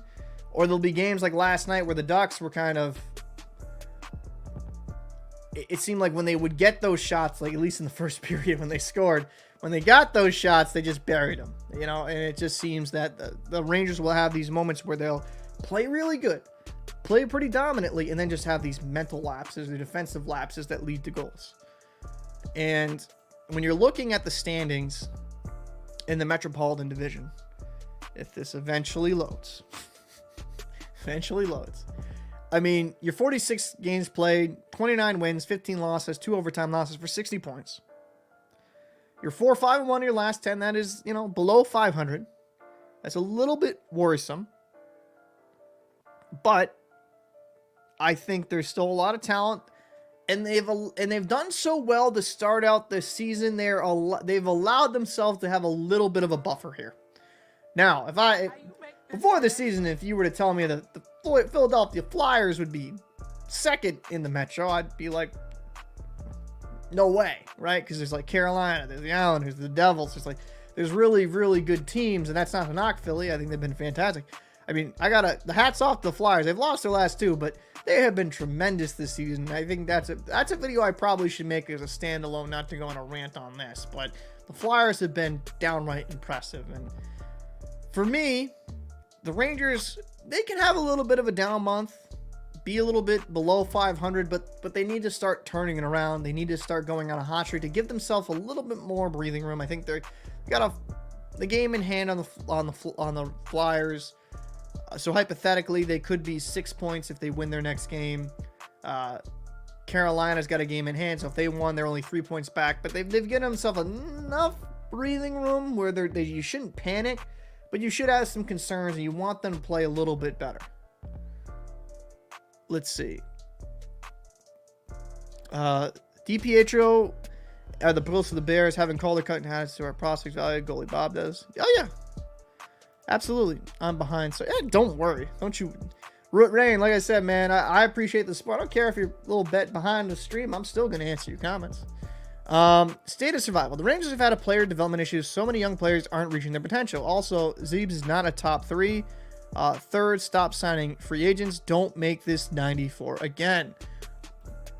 Or there'll be games like last night where the Ducks were kind of... It seemed like when they would get those shots, like at least in the first period when they scored, when they got those shots, they just buried them. And it just seems that the Rangers will have these moments where they'll play really good, play pretty dominantly, and then just have these mental lapses or defensive lapses that lead to goals. And when you're looking at the standings in the Metropolitan Division, if this eventually loads, I mean, your 46 games played, 29 wins, 15 losses, 2 overtime losses for 60 points. You're 4-5-1 in your last 10. That is, below 500. That's a little bit worrisome. But I think there's still a lot of talent, and they've done so well to start out the season. They've allowed themselves to have a little bit of a buffer here. Now, before the season, if you were to tell me that the Philadelphia Flyers would be second in the Metro, I'd be like, no way, right? Because there's like Carolina, there's the Islanders, the Devils. There's really, really good teams, and that's not to knock Philly. I think they've been fantastic. I mean, the hats off to the Flyers. They've lost their last 2, but they have been tremendous this season. I think that's a video I probably should make as a standalone, not to go on a rant on this. But the Flyers have been downright impressive. And for me, the Rangers, they can have a little bit of a down month, be a little bit below 500, but they need to start turning it around. They need to start going on a hot streak to give themselves a little bit more breathing room. I think they got the game in hand on the Flyers. So hypothetically, they could be 6 points if they win their next game. Carolina's got a game in hand, so if they won, they're only 3 points back. But they've given themselves enough breathing room where you shouldn't panic, but you should have some concerns, and you want them to play a little bit better. let's see. DiPietro, the Bulls for the Bears, having Calder cut and has to our prospect value. Goalie Bob does. Oh, yeah. Absolutely. I'm behind. So, yeah, don't worry. Don't you. Rain, like I said, man, I appreciate the support. I don't care if you're a little bit behind the stream. I'm still going to answer your comments. State of survival. The Rangers have had a player development issues. So many young players aren't reaching their potential. Also, Zizs is not a top 3. Third, stop signing free agents. Don't make this 94 again.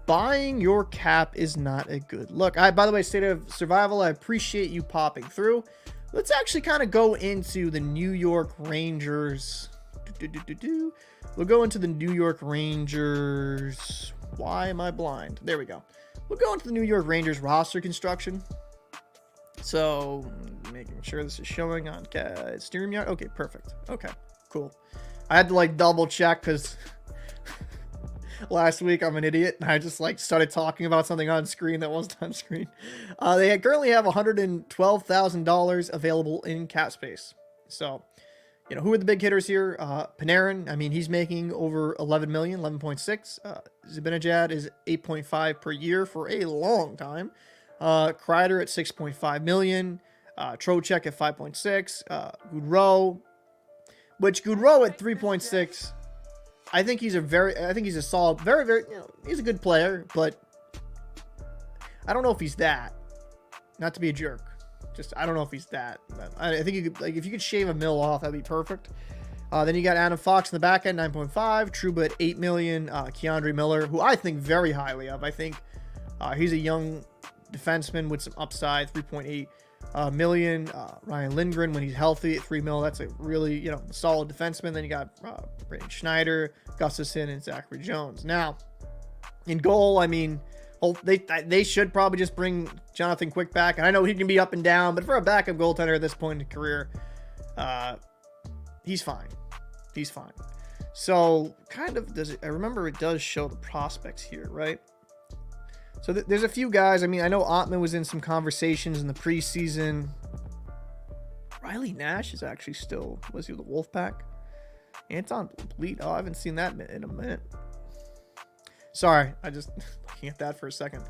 Buying your cap is not a good look. By the way, State of Survival, I appreciate you popping through. Let's actually kind of go into the New York Rangers. We'll go into the New York Rangers. Why am I blind? There we go. We'll go into the New York Rangers roster construction. So, making sure this is showing on StreamYard. Okay, perfect. Okay, cool. I had to like double check because last week I'm an idiot and I just like started talking about something on screen that wasn't on screen. They currently have $112,000 available in cap space. So, you know, who are the big hitters here? Panarin, I mean, he's making over 11 million, 11.6. Zibanejad is 8.5 per year for a long time. Kreider at 6.5 million. Trocheck at 5.6. Goudreau, which Goudreau at 3.6. I think he's a solid, very, very, you know, he's a good player, but I don't know if he's that. Not to be a jerk. Just, I don't know if he's that. I think you could, like, if you could shave $1 million off, that'd be perfect. Then you got Adam Fox in the back end, 9.5. Trouba at 8 million. Keandre Miller, who I think very highly of. I think he's a young defenseman with some upside, 3.8 million. Ryan Lindgren, when he's healthy, at 3 million. That's a really, you know, solid defenseman. Then you got Braden Schneider, Gustafsson, and Zachary Jones. Now, in goal, I mean, they should probably just bring Jonathan Quick back. And I know he can be up and down, but for a backup goaltender at this point in his career, he's fine. He's fine. So, kind of, I remember it does show the prospects here, right? So there's a few guys. I mean, I know Ottman was in some conversations in the preseason. Riley Nash is actually still, was he with the Wolfpack? Anton Bleed. Oh, I haven't seen that in a minute. Sorry, I just looking at that for a second.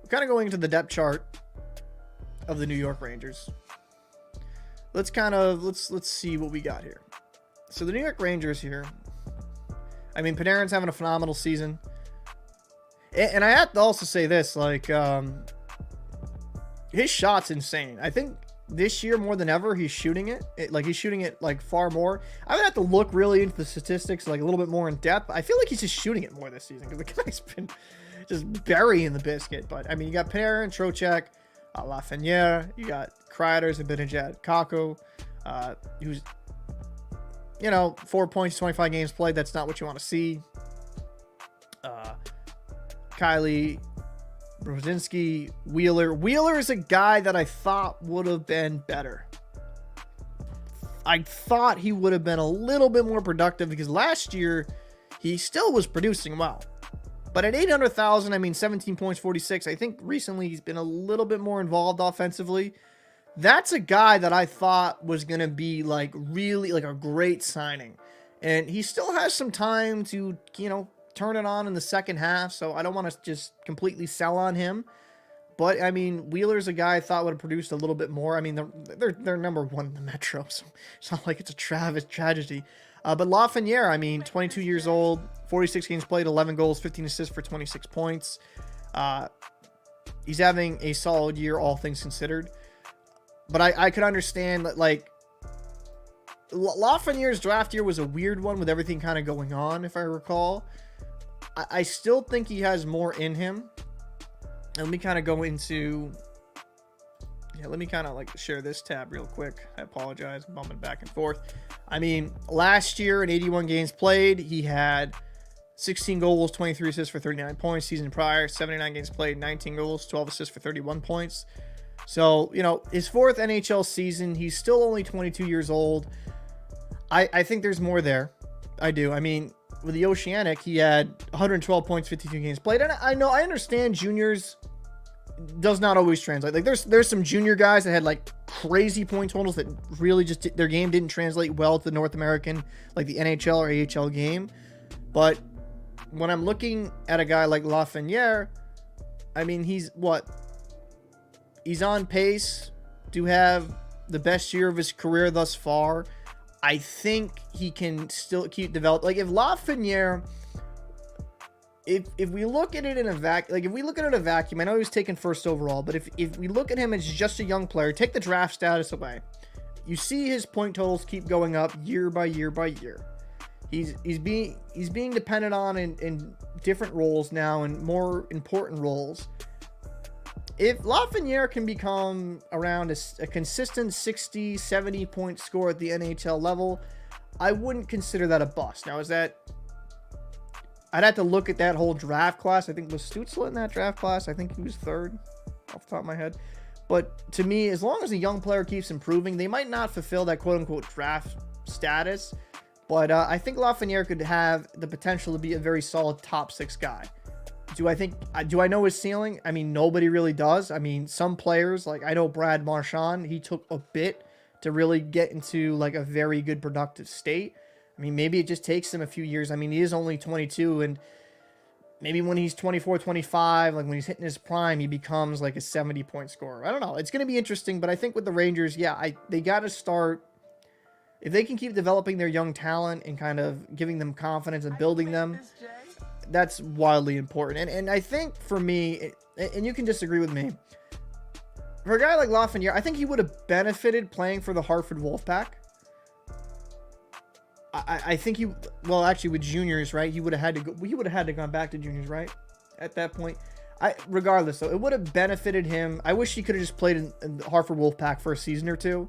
We're kind of going into the depth chart of the New York Rangers. Let's see what we got here. So the New York Rangers here. I mean, Panarin's having a phenomenal season. And I have to also say this, like, his shot's insane. I think this year more than ever, he's shooting it. He's shooting it like far more. I would have to look really into the statistics, like a little bit more in depth. I feel like he's just shooting it more this season because the guy's been just burying the biscuit. But I mean, you got Panarin, Trocheck, Lafreniere, you got Kreider, Zibanejad, Kakko, who's, you know, 4 points, 25 games played. That's not what you want to see. Kylie, Brozinski, Wheeler. Wheeler is a guy that I thought would have been better. I thought he would have been a little bit more productive because last year he still was producing well. But at 800,000, I mean, 17 points, 46. I think recently he's been a little bit more involved offensively. That's a guy that I thought was going to be like really like a great signing. And he still has some time to, you know, turn it on in the second half, so I don't want to just completely sell on him. But I mean, Wheeler's a guy I thought would have produced a little bit more. I mean, they're number one in the Metro, so it's not like it's a tragedy. But Lafreniere, I mean, 22 years old, 46 games played, 11 goals, 15 assists for 26 points. He's having a solid year, all things considered. But I could understand that, like, Lafreniere's draft year was a weird one with everything kind of going on, if I recall. I still think he has more in him. And let me kind of go into... Yeah, let me kind of like share this tab real quick. I apologize. I'm bumping back and forth. I mean, last year in 81 games played, he had 16 goals, 23 assists for 39 points. Season prior, 79 games played, 19 goals, 12 assists for 31 points. So, you know, his fourth NHL season, he's still only 22 years old. I think there's more there. I do. I mean, with the Oceanic, he had 112 points, 52 games played. And I understand juniors does not always translate. Like there's some junior guys that had like crazy point totals that really just their game didn't translate well to the North American, like the NHL or AHL game. But when I'm looking at a guy like Lafreniere, I mean, he's on pace to have the best year of his career thus far. I think he can still keep developing. Like if Lafreniere, if we look at it in a vacuum, I know he was taken first overall, but if we look at him as just a young player, take the draft status away, you see his point totals keep going up year by year by year. He's being depended on in different roles now, and more important roles. If Lafreniere can become around a consistent 60, 70 point score at the NHL level, I wouldn't consider that a bust. Now, I'd have to look at that whole draft class. I think was Stützle in that draft class. I think he was third off the top of my head. But to me, as long as a young player keeps improving, they might not fulfill that quote-unquote draft status. But I think Lafreniere could have the potential to be a very solid top 6 guy. Do I know his ceiling? I mean, nobody really does. I mean, some players, like I know Brad Marchand, he took a bit to really get into like a very good productive state. I mean, maybe it just takes him a few years. I mean, he is only 22, and maybe when he's 24, 25, like when he's hitting his prime, he becomes like a 70-point scorer. I don't know. It's going to be interesting, but I think with the Rangers, they got to start. If they can keep developing their young talent and kind of giving them confidence and building them, that's wildly important. And I think for me, and you can disagree with me, for a guy like Lafreniere, I think he would have benefited playing for the Hartford Wolfpack. I think actually with juniors, right? He would have had to gone back to juniors, right? At that point. Regardless, though, it would have benefited him. I wish he could have just played in the Hartford Wolfpack for a season or two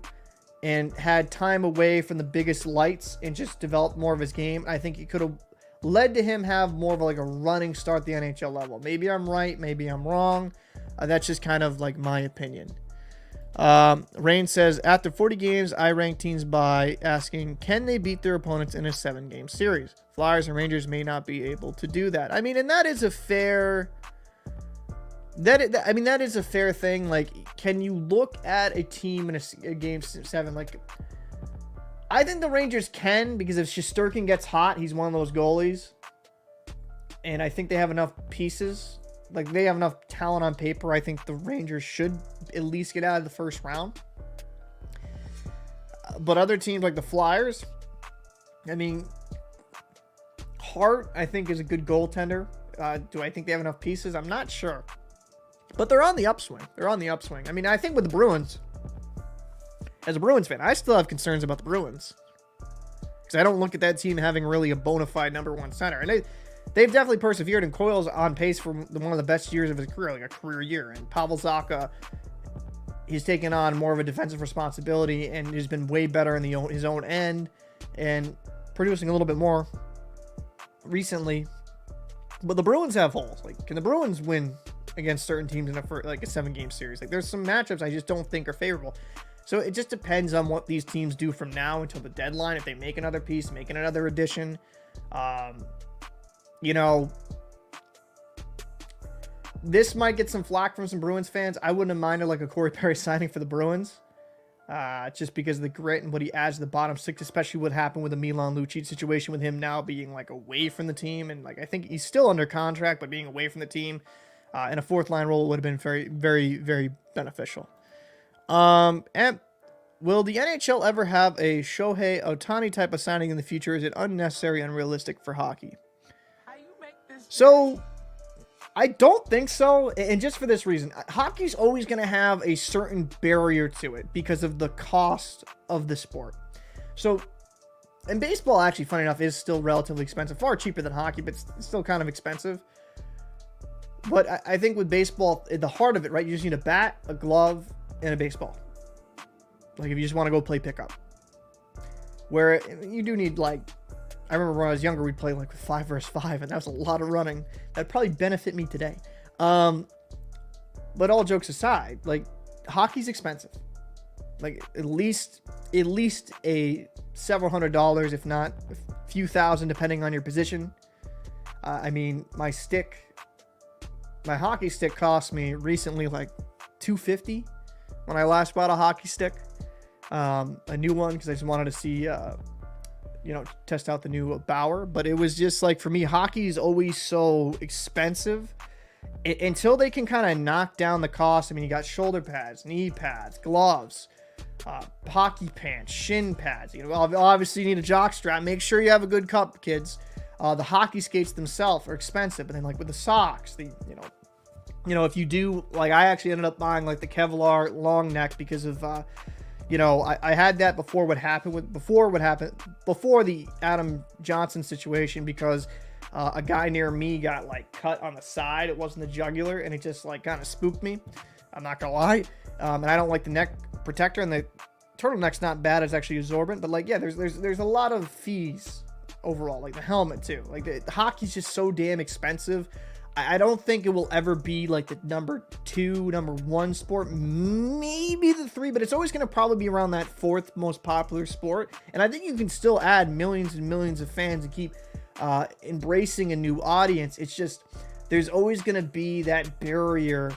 and had time away from the biggest lights and just developed more of his game. I think it could have led to him have more of like a running start at the NHL level. Maybe I'm right. Maybe I'm wrong. That's just kind of like my opinion. Rain says, after 40 games, I rank teams by asking, can they beat their opponents in a 7-game series? Flyers and Rangers may not be able to do that. I mean, and that is a fair... That is a fair thing. Like, can you look at a team in a game 7? Like, I think the Rangers can, because if Shesterkin gets hot, he's one of those goalies. And I think they have enough pieces. Like, they have enough talent on paper. I think the Rangers should at least get out of the first round. But other teams like the Flyers, I mean, Hart, I think, is a good goaltender. Do I think they have enough pieces? I'm not sure. But they're on the upswing. I mean, I think with the Bruins, as a Bruins fan, I still have concerns about the Bruins. Because I don't look at that team having really a bona fide number 1 center. And they've definitely persevered, and Coyle's on pace for one of the best years of his career, like a career year. And Pavel Zacha, he's taken on more of a defensive responsibility and has been way better in his own end and producing a little bit more recently. But the Bruins have holes. Like, can the Bruins win against certain teams in a 7-game series? Like, there's some matchups I just don't think are favorable. So it just depends on what these teams do from now until the deadline. If they make another piece, making another addition, this might get some flack from some Bruins fans. I wouldn't have minded like a Corey Perry signing for the Bruins, just because of the grit and what he adds to the bottom 6, especially what happened with the Milan Lucic situation, with him now being like away from the team. And like, I think he's still under contract, but being away from the team in a 4th line role would have been very, very, very beneficial. And will the NHL ever have a Shohei Ohtani type of signing in the future? Is it unnecessary, unrealistic for hockey? So I don't think so. And just for this reason, hockey's always going to have a certain barrier to it because of the cost of the sport. So, and baseball, actually, funny enough, is still relatively expensive, far cheaper than hockey, but it's still kind of expensive. But I think with baseball, at the heart of it, right, you just need a bat, a glove, and a baseball. Like, if you just want to go play pickup. Where you do need, like, I remember when I was younger, we'd play like 5 versus 5, and that was a lot of running. That'd probably benefit me today. But all jokes aside, like, hockey's expensive. Like, at least a several $100s, if not a few thousand, depending on your position. I mean, my hockey stick cost me recently like $250 when I last bought a hockey stick. A new one, because I just wanted to see, test out the new Bauer. But it was just like, for me, hockey is always so expensive until they can kind of knock down the cost. I mean, you got shoulder pads, knee pads, gloves, hockey pants, shin pads. Obviously you need a jock strap. Make sure you have a good cup, kids. The hockey skates themselves are expensive, but then like with the socks, if you do, like, I actually ended up buying like the Kevlar long neck because of I had that before the Adam Johnson situation, because a guy near me got like cut on the side. It wasn't the jugular, and it just like kind of spooked me. I'm not gonna lie. And I don't like the neck protector, and the turtleneck's not bad. It's actually absorbent, but like, yeah, there's a lot of fees overall, like the helmet too. Like the hockey's just so damn expensive. I don't think it will ever be like the number 1 sport, maybe the 3, but it's always going to probably be around that 4th most popular sport. And I think you can still add millions and millions of fans and keep embracing a new audience. It's just, there's always going to be that barrier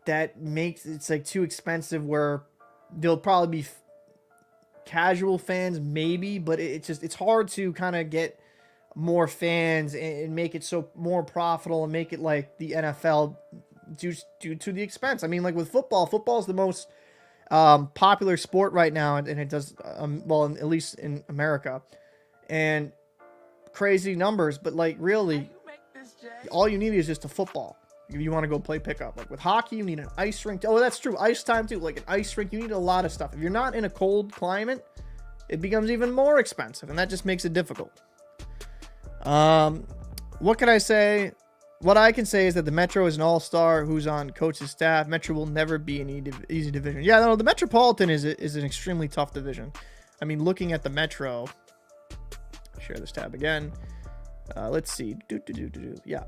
that makes it's like too expensive, where there'll probably be casual fans maybe, but it's hard to kind of get more fans and make it so more profitable and make it like the NFL due to the expense. I mean, like with football is the most popular sport right now, and it does well, at least in America, and crazy numbers. But like, really, all you need is just a football if you want to go play pickup. Like with hockey, you need an ice rink. Oh, that's true, ice time too. Like an ice rink, you need a lot of stuff. If you're not in a cold climate, it becomes even more expensive, and that just makes it difficult. What can I say? What I can say is that the Metro is an all-star who's on coach's staff. Metro will never be an easy division. Yeah, no, the Metropolitan is an extremely tough division. I mean, looking at the Metro, share this tab again. Let's see. Yeah.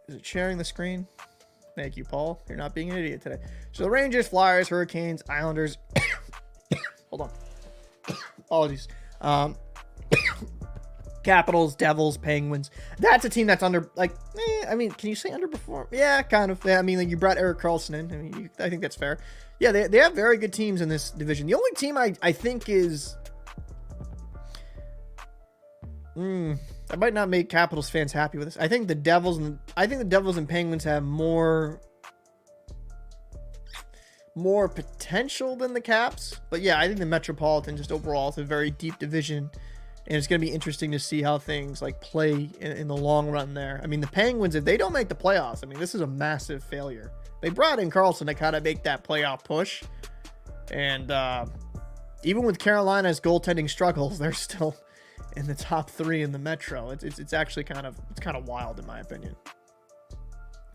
Is it sharing the screen? Thank you, Paul. You're not being an idiot today. So the Rangers, Flyers, Hurricanes, Islanders. Hold on. Apologies. Capitals, Devils, Penguins. That's a team that's under, like, I mean, can you say underperform? Yeah, kind of. Yeah, I mean, like, you brought Erik Karlsson in. I mean, I think that's fair. Yeah, they have very good teams in this division. The only team I think is, I might not make Capitals fans happy with this. I think the Devils and Penguins have more potential than the Caps. But yeah, I think the Metropolitan just overall is a very deep division. And it's going to be interesting to see how things like play in the long run there. I mean, the Penguins, if they don't make the playoffs, I mean, this is a massive failure. They brought in Karlsson to kind of make that playoff push. And even with Carolina's goaltending struggles, they're still in the top 3 in the Metro. It's actually kind of wild in my opinion.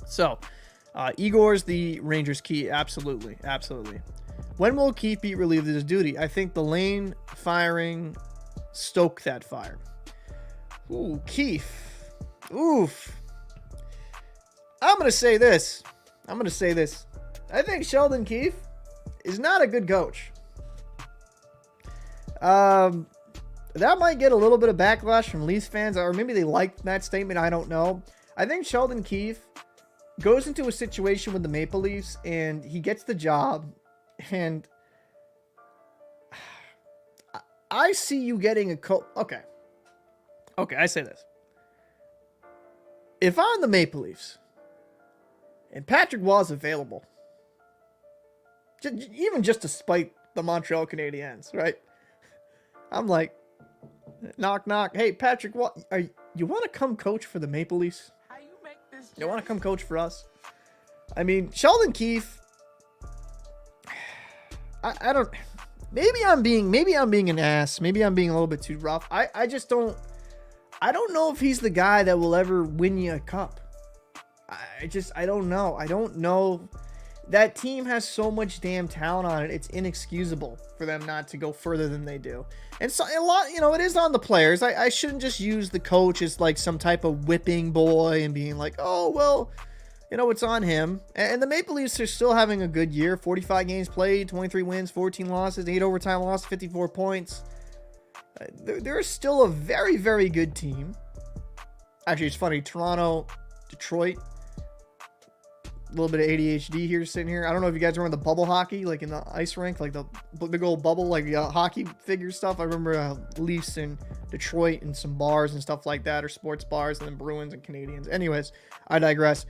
So Igor's the Rangers key. Absolutely. When will Keefe be relieved of his duty? I think the Lane firing stoke that fire. Ooh, Keefe. Oof. I'm gonna say this. I think Sheldon Keefe is not a good coach. That might get a little bit of backlash from Leafs fans, or maybe they liked that statement. I don't know. I think Sheldon Keefe goes into a situation with the Maple Leafs and he gets the job, and I see you getting a coach. Okay, I say this. If I'm the Maple Leafs and Patrick Waugh's available, even just to spite the Montreal Canadiens, right? I'm like, knock, knock. Hey, Patrick Waugh, you want to come coach for the Maple Leafs? You want to come coach for us? I mean, Sheldon Keefe, I don't... Maybe I'm being an ass. Maybe I'm being a little bit too rough. I just don't... I don't know if he's the guy that will ever win you a cup. I don't know. I don't know. That team has so much damn talent on it. It's inexcusable for them not to go further than they do. And so a lot, it is on the players. I shouldn't just use the coach as like some type of whipping boy and being like, oh, well, it's on him. And the Maple Leafs are still having a good year. 45 games played, 23 wins, 14 losses, 8 overtime losses, 54 points. They're still a very, very good team. Actually, it's funny. Toronto, Detroit, little bit of ADHD here sitting here. I don't know if you guys remember the bubble hockey, like in the ice rink, like the big old bubble, like hockey figure stuff. I remember Leafs in Detroit and some bars and stuff like that, or sports bars, and then Bruins and Canadians. Anyways, I digress.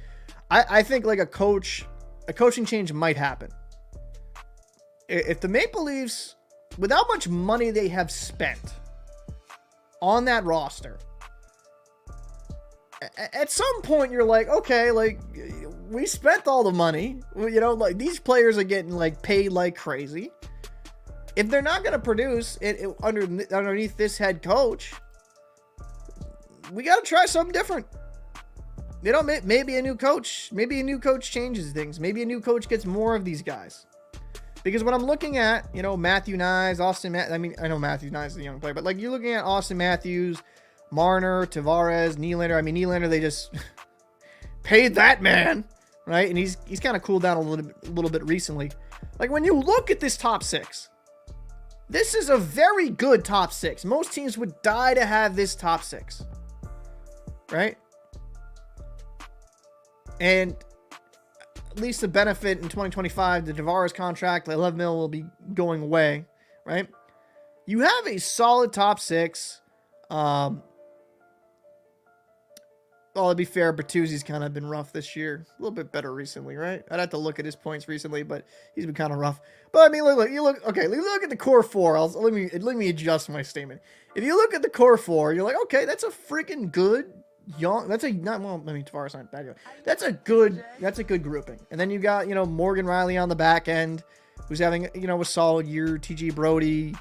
I think like a coaching change might happen. If the Maple Leafs, with how much money they have spent on that roster, at some point you're like, okay, like we spent all the money, you know, like these players are getting like paid like crazy. If they're not going to produce it underneath this head coach, we got to try something different. You know, maybe a new coach changes things. Maybe a new coach gets more of these guys. Because when I'm looking at, you know, Matthew Nyes, I know Matthew Nyes is a young player, but like you're looking at Austin Matthews, Marner, Tavares, Nylander. I mean, Nylander, they just paid that man, right? And he's kind of cooled down a little bit recently. Like when you look at this top six, this is a very good top six. Most teams would die to have this top six, right? And at least the benefit in 2025, the Tavares contract, the 11 mil will be going away, right? You have a solid top six. Well, to be fair, Bertuzzi's kind of been rough this year. A little bit better recently, right? I'd have to look at his points recently, but he's been kind of rough. But I mean, look at the core four. Let me adjust my statement. If you look at the core four, you're like, okay, that's a freaking good young. Tavares aren't bad. That's a good grouping. And then you got, you know, Morgan Riley on the back end, who's having, you know, a solid year. TG Brody,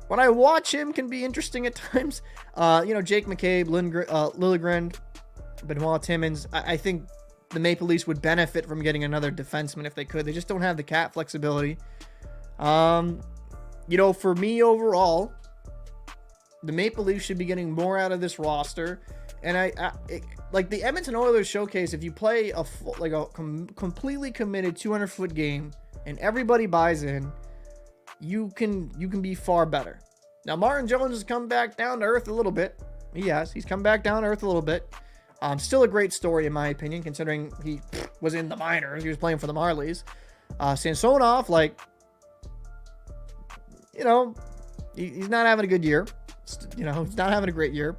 when I watch him, can be interesting at times. You know, Jake McCabe, Liljegren, Benoit Timmins. I think the Maple Leafs would benefit from getting another defenseman if they could. They just don't have the cap flexibility. You know, for me overall, the Maple Leafs should be getting more out of this roster. And like the Edmonton Oilers showcase, if you play a completely committed 200-foot game and everybody buys in, you can be far better. Now, Martin Jones has come back down to earth a little bit. He's come back down to earth a little bit. Still a great story, in my opinion, considering he was in the minors. He was playing for the Marlies. Samsonov, like, you know, he's not having a good year. You know, he's not having a great year.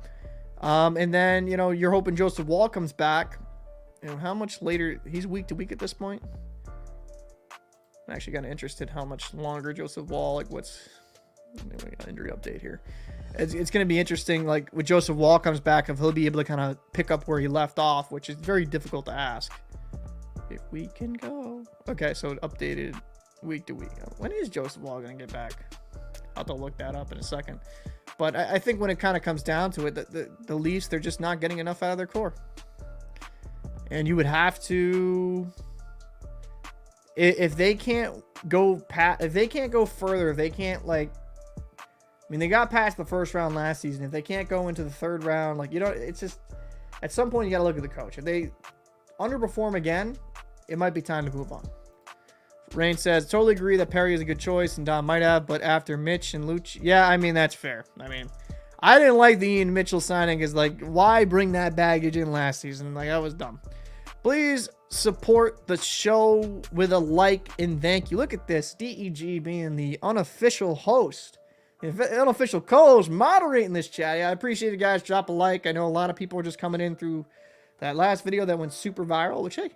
And then, you know, you're hoping Joseph Wall comes back. You know, how much later? He's week to week at this point. I'm actually kind of interested how much longer Joseph Wall, like injury update here. It's going to be interesting, like, when Joseph Wall comes back, if he'll be able to kind of pick up where he left off, which is very difficult to ask. If we can go. Okay, so updated week to week. When is Joseph Wall going to get back? I'll have to look that up in a second. But I think when it kind of comes down to it, the Leafs, they're just not getting enough out of their core. And you would have to, if they can't go further, if they can't, like, I mean, they got past the first round last season. If they can't go into the third round, like, you know, it's just, at some point you got to look at the coach. If they underperform again, it might be time to move on. Rain says, totally agree that Perry is a good choice and Don might have, but after Mitch and Luch, yeah, I mean, that's fair. I mean, I didn't like the Ian Mitchell signing, because, like, why bring that baggage in last season? Like, that was dumb. Please support the show with a like and thank you. Look at this, DEG being the unofficial host, the unofficial co-host, moderating this chat. Yeah, I appreciate it, guys. Drop a like. I know a lot of people are just coming in through that last video that went super viral, which, hey,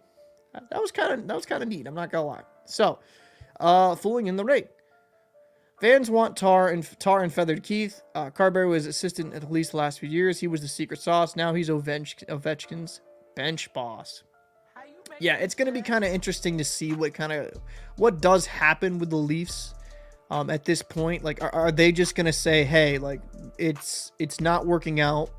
that was kind of neat. I'm not gonna lie. So, fooling in the rate. Fans want Tar and Feathered Keith. Carberry was assistant at least the last few years. He was the secret sauce. Now he's Ovechkin's bench boss. Yeah, it's going to be kind of interesting to see what does happen with the Leafs at this point. Like, are they just going to say, hey, like, it's not working out.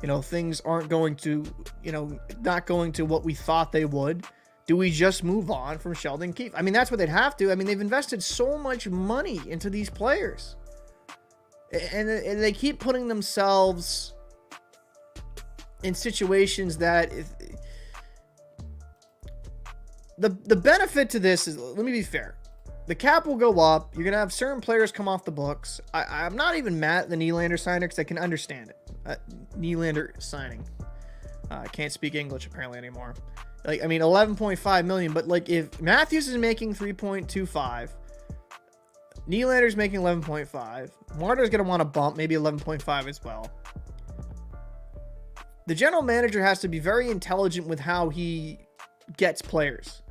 You know, things aren't going to, you know, not going to what we thought they would. Do we just move on from Sheldon Keefe? I mean, that's what they'd have to. I mean, they've invested so much money into these players. And they keep putting themselves in situations that the benefit to this is, let me be fair. The cap will go up. You're going to have certain players come off the books. I'm not even mad at the Nylander signing because I can understand it. Nylander signing. I can't speak English apparently anymore. Like, I mean, 11.5 million, but like if Matthews is making 3.25, Nylander's making 11.5, Marner's going to want to bump maybe 11.5 as well. The general manager has to be very intelligent with how he gets players.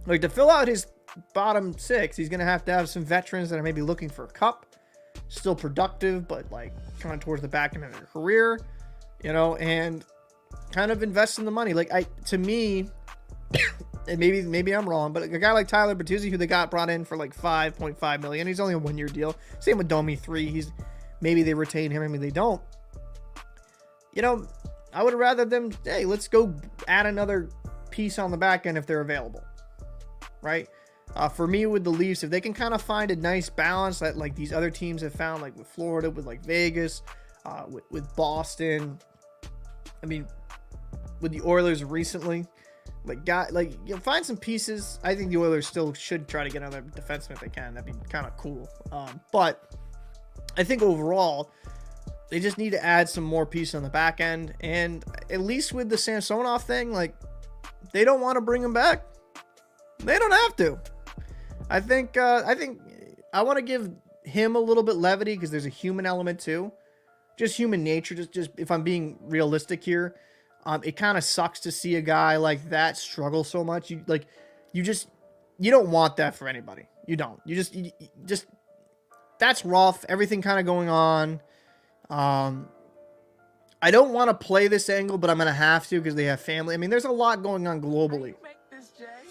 Like, to fill out his bottom six, he's going to have some veterans that are maybe looking for a cup, still productive, but like kind of towards the back end of their career, you know, and kind of invest in the money. Like, to me, and maybe I'm wrong, but a guy like Tyler Bertuzzi, who they brought in for like 5.5 million, he's only a 1-year deal. Same with Domi 3. Maybe they retain him, maybe they don't. You know, I would rather them, hey, let's go add another piece on the back end if they're available, right? For me, with the Leafs, if they can kind of find a nice balance that like these other teams have found, like with Florida, with like Vegas, with Boston, I mean, with the Oilers recently, find some pieces. I think the Oilers still should try to get another defenseman if they can. That'd be kind of cool. But I think overall, they just need to add some more pieces on the back end. And at least with the Samsonov thing, like, they don't want to bring him back. They don't have to. I think I want to give him a little bit levity because there's a human element too. Just human nature. Just if I'm being realistic here, it kind of sucks to see a guy like that struggle so much. You don't want that for anybody. You don't. You just that's rough. Everything kind of going on. I don't want to play this angle, but I'm going to have to because they have family. I mean, there's a lot going on globally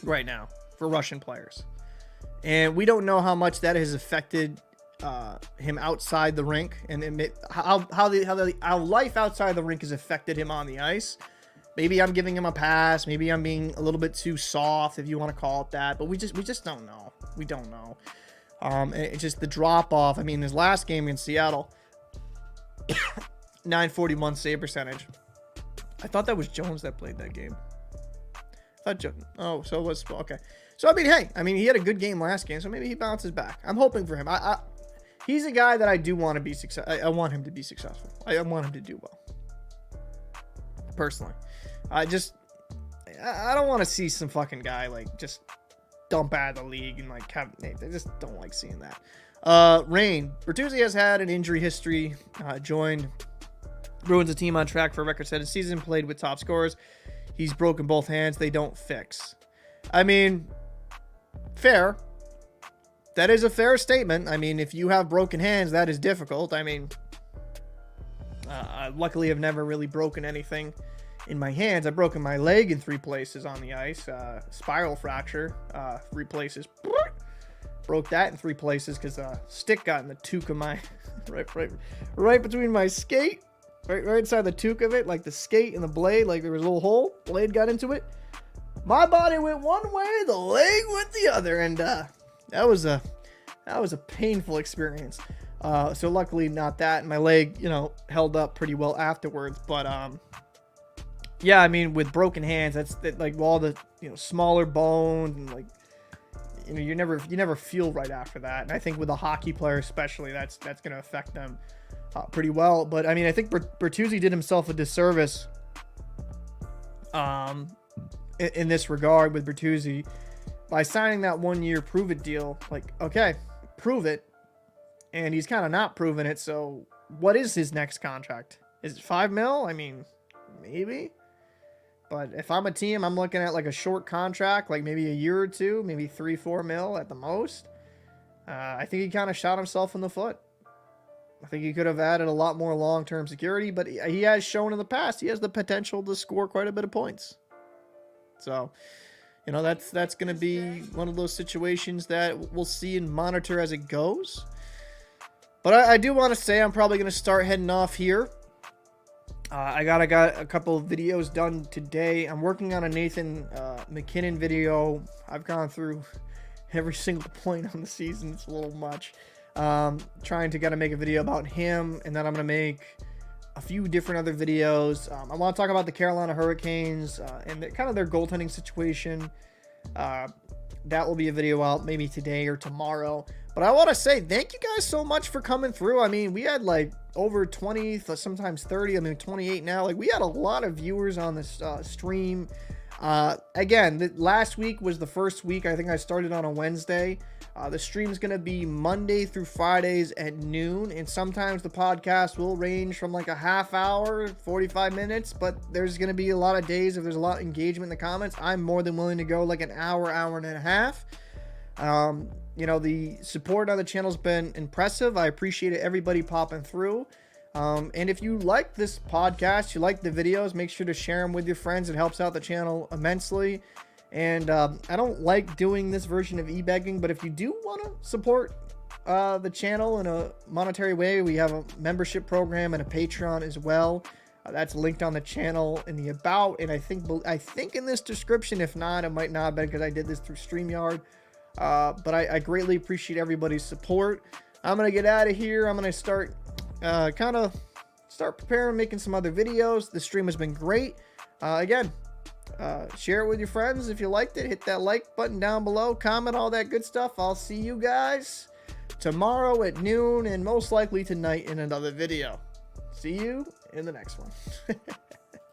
right now for Russian players. And we don't know how much that has affected him outside the rink and how life outside the rink has affected him on the ice. Maybe I'm giving him a pass. Maybe I'm being a little bit too soft, if you want to call it that. But we just don't know. We don't know. And it's just the drop off. I mean, his last game in Seattle, 941 save percentage. I thought that was Jones that played that game. So it was okay. So I mean, hey, he had a good game last game, so maybe he bounces back. I'm hoping for him. He's a guy that I do want to be successful. I want him to be successful. I want him to do well. Personally, I don't want to see some fucking guy like just dump out of the league and like have. I just don't like seeing that. Rain Bertuzzi has had an injury history. Joined Bruins, a team on track for a record-setting season. Played with top scorers. He's broken both hands. They don't fix. I mean, fair. That is a fair statement. I mean, if you have broken hands, that is difficult. I mean, I luckily have never really broken anything in my hands. I've broken my leg in 3 places on the ice. Spiral fracture, 3 places. Broke that in 3 places because a stick got in the toque of my right between my skate, right inside the toque of it, like the skate and the blade, like there was a little hole. Blade got into it. My body went one way, the leg went the other, and that was a painful experience. So luckily not that, and my leg, held up pretty well afterwards. But yeah, I mean, with broken hands, that's like all the smaller bones and like you never feel right after that. And I think with a hockey player especially, that's going to affect them pretty well. But I mean, I think Bertuzzi did himself a disservice in this regard with Bertuzzi by signing that 1-year prove it deal. Like, okay, prove it, and he's kind of not proving it. So what is his next contract? Is it $5 million? I mean, maybe. But if I'm a team, I'm looking at like a short contract, like maybe a year or two, maybe $3-4 million at the most. I think he kind of shot himself in the foot. I think he could have added a lot more long-term security, but he has shown in the past he has the potential to score quite a bit of points. So, that's going to be one of those situations that we'll see and monitor as it goes. But I do want to say I'm probably going to start heading off here. I got a couple of videos done today. I'm working on a Nathan McKinnon video. I've gone through every single point on the season. It's a little much. Trying to make a video about him, and then I'm going to make a few different other videos. I want to talk about the Carolina Hurricanes and kind of their goaltending situation. That will be a video out maybe today or tomorrow. But I want to say thank you guys so much for coming through. I mean, we had like over 20, sometimes 30, 28 now. Like, we had a lot of viewers on this stream. Again, last week was the first week. I think I started on a Wednesday. The stream is going to be Monday through Fridays at noon, and sometimes the podcast will range from like a half hour, 45 minutes, but there's going to be a lot of days if there's a lot of engagement in the comments. I'm more than willing to go like an hour, hour and a half. The support on the channel has been impressive. I appreciate everybody popping through. And if you like this podcast, you like the videos, make sure to share them with your friends. It helps out the channel immensely. And I don't like doing this version of e-begging, but if you do want to support the channel in a monetary way, we have a membership program and a Patreon as well. That's linked on the channel in the about, and I think in this description. If not, it might not have been because I did this through StreamYard. But I greatly appreciate everybody's support. I'm gonna get out of here. I'm gonna start preparing, making some other videos. The stream has been great. Again, share it with your friends if you liked it. Hit that like button down below, comment, all that good stuff. I'll see you guys tomorrow at noon, and most likely tonight in another video. See you in the next one.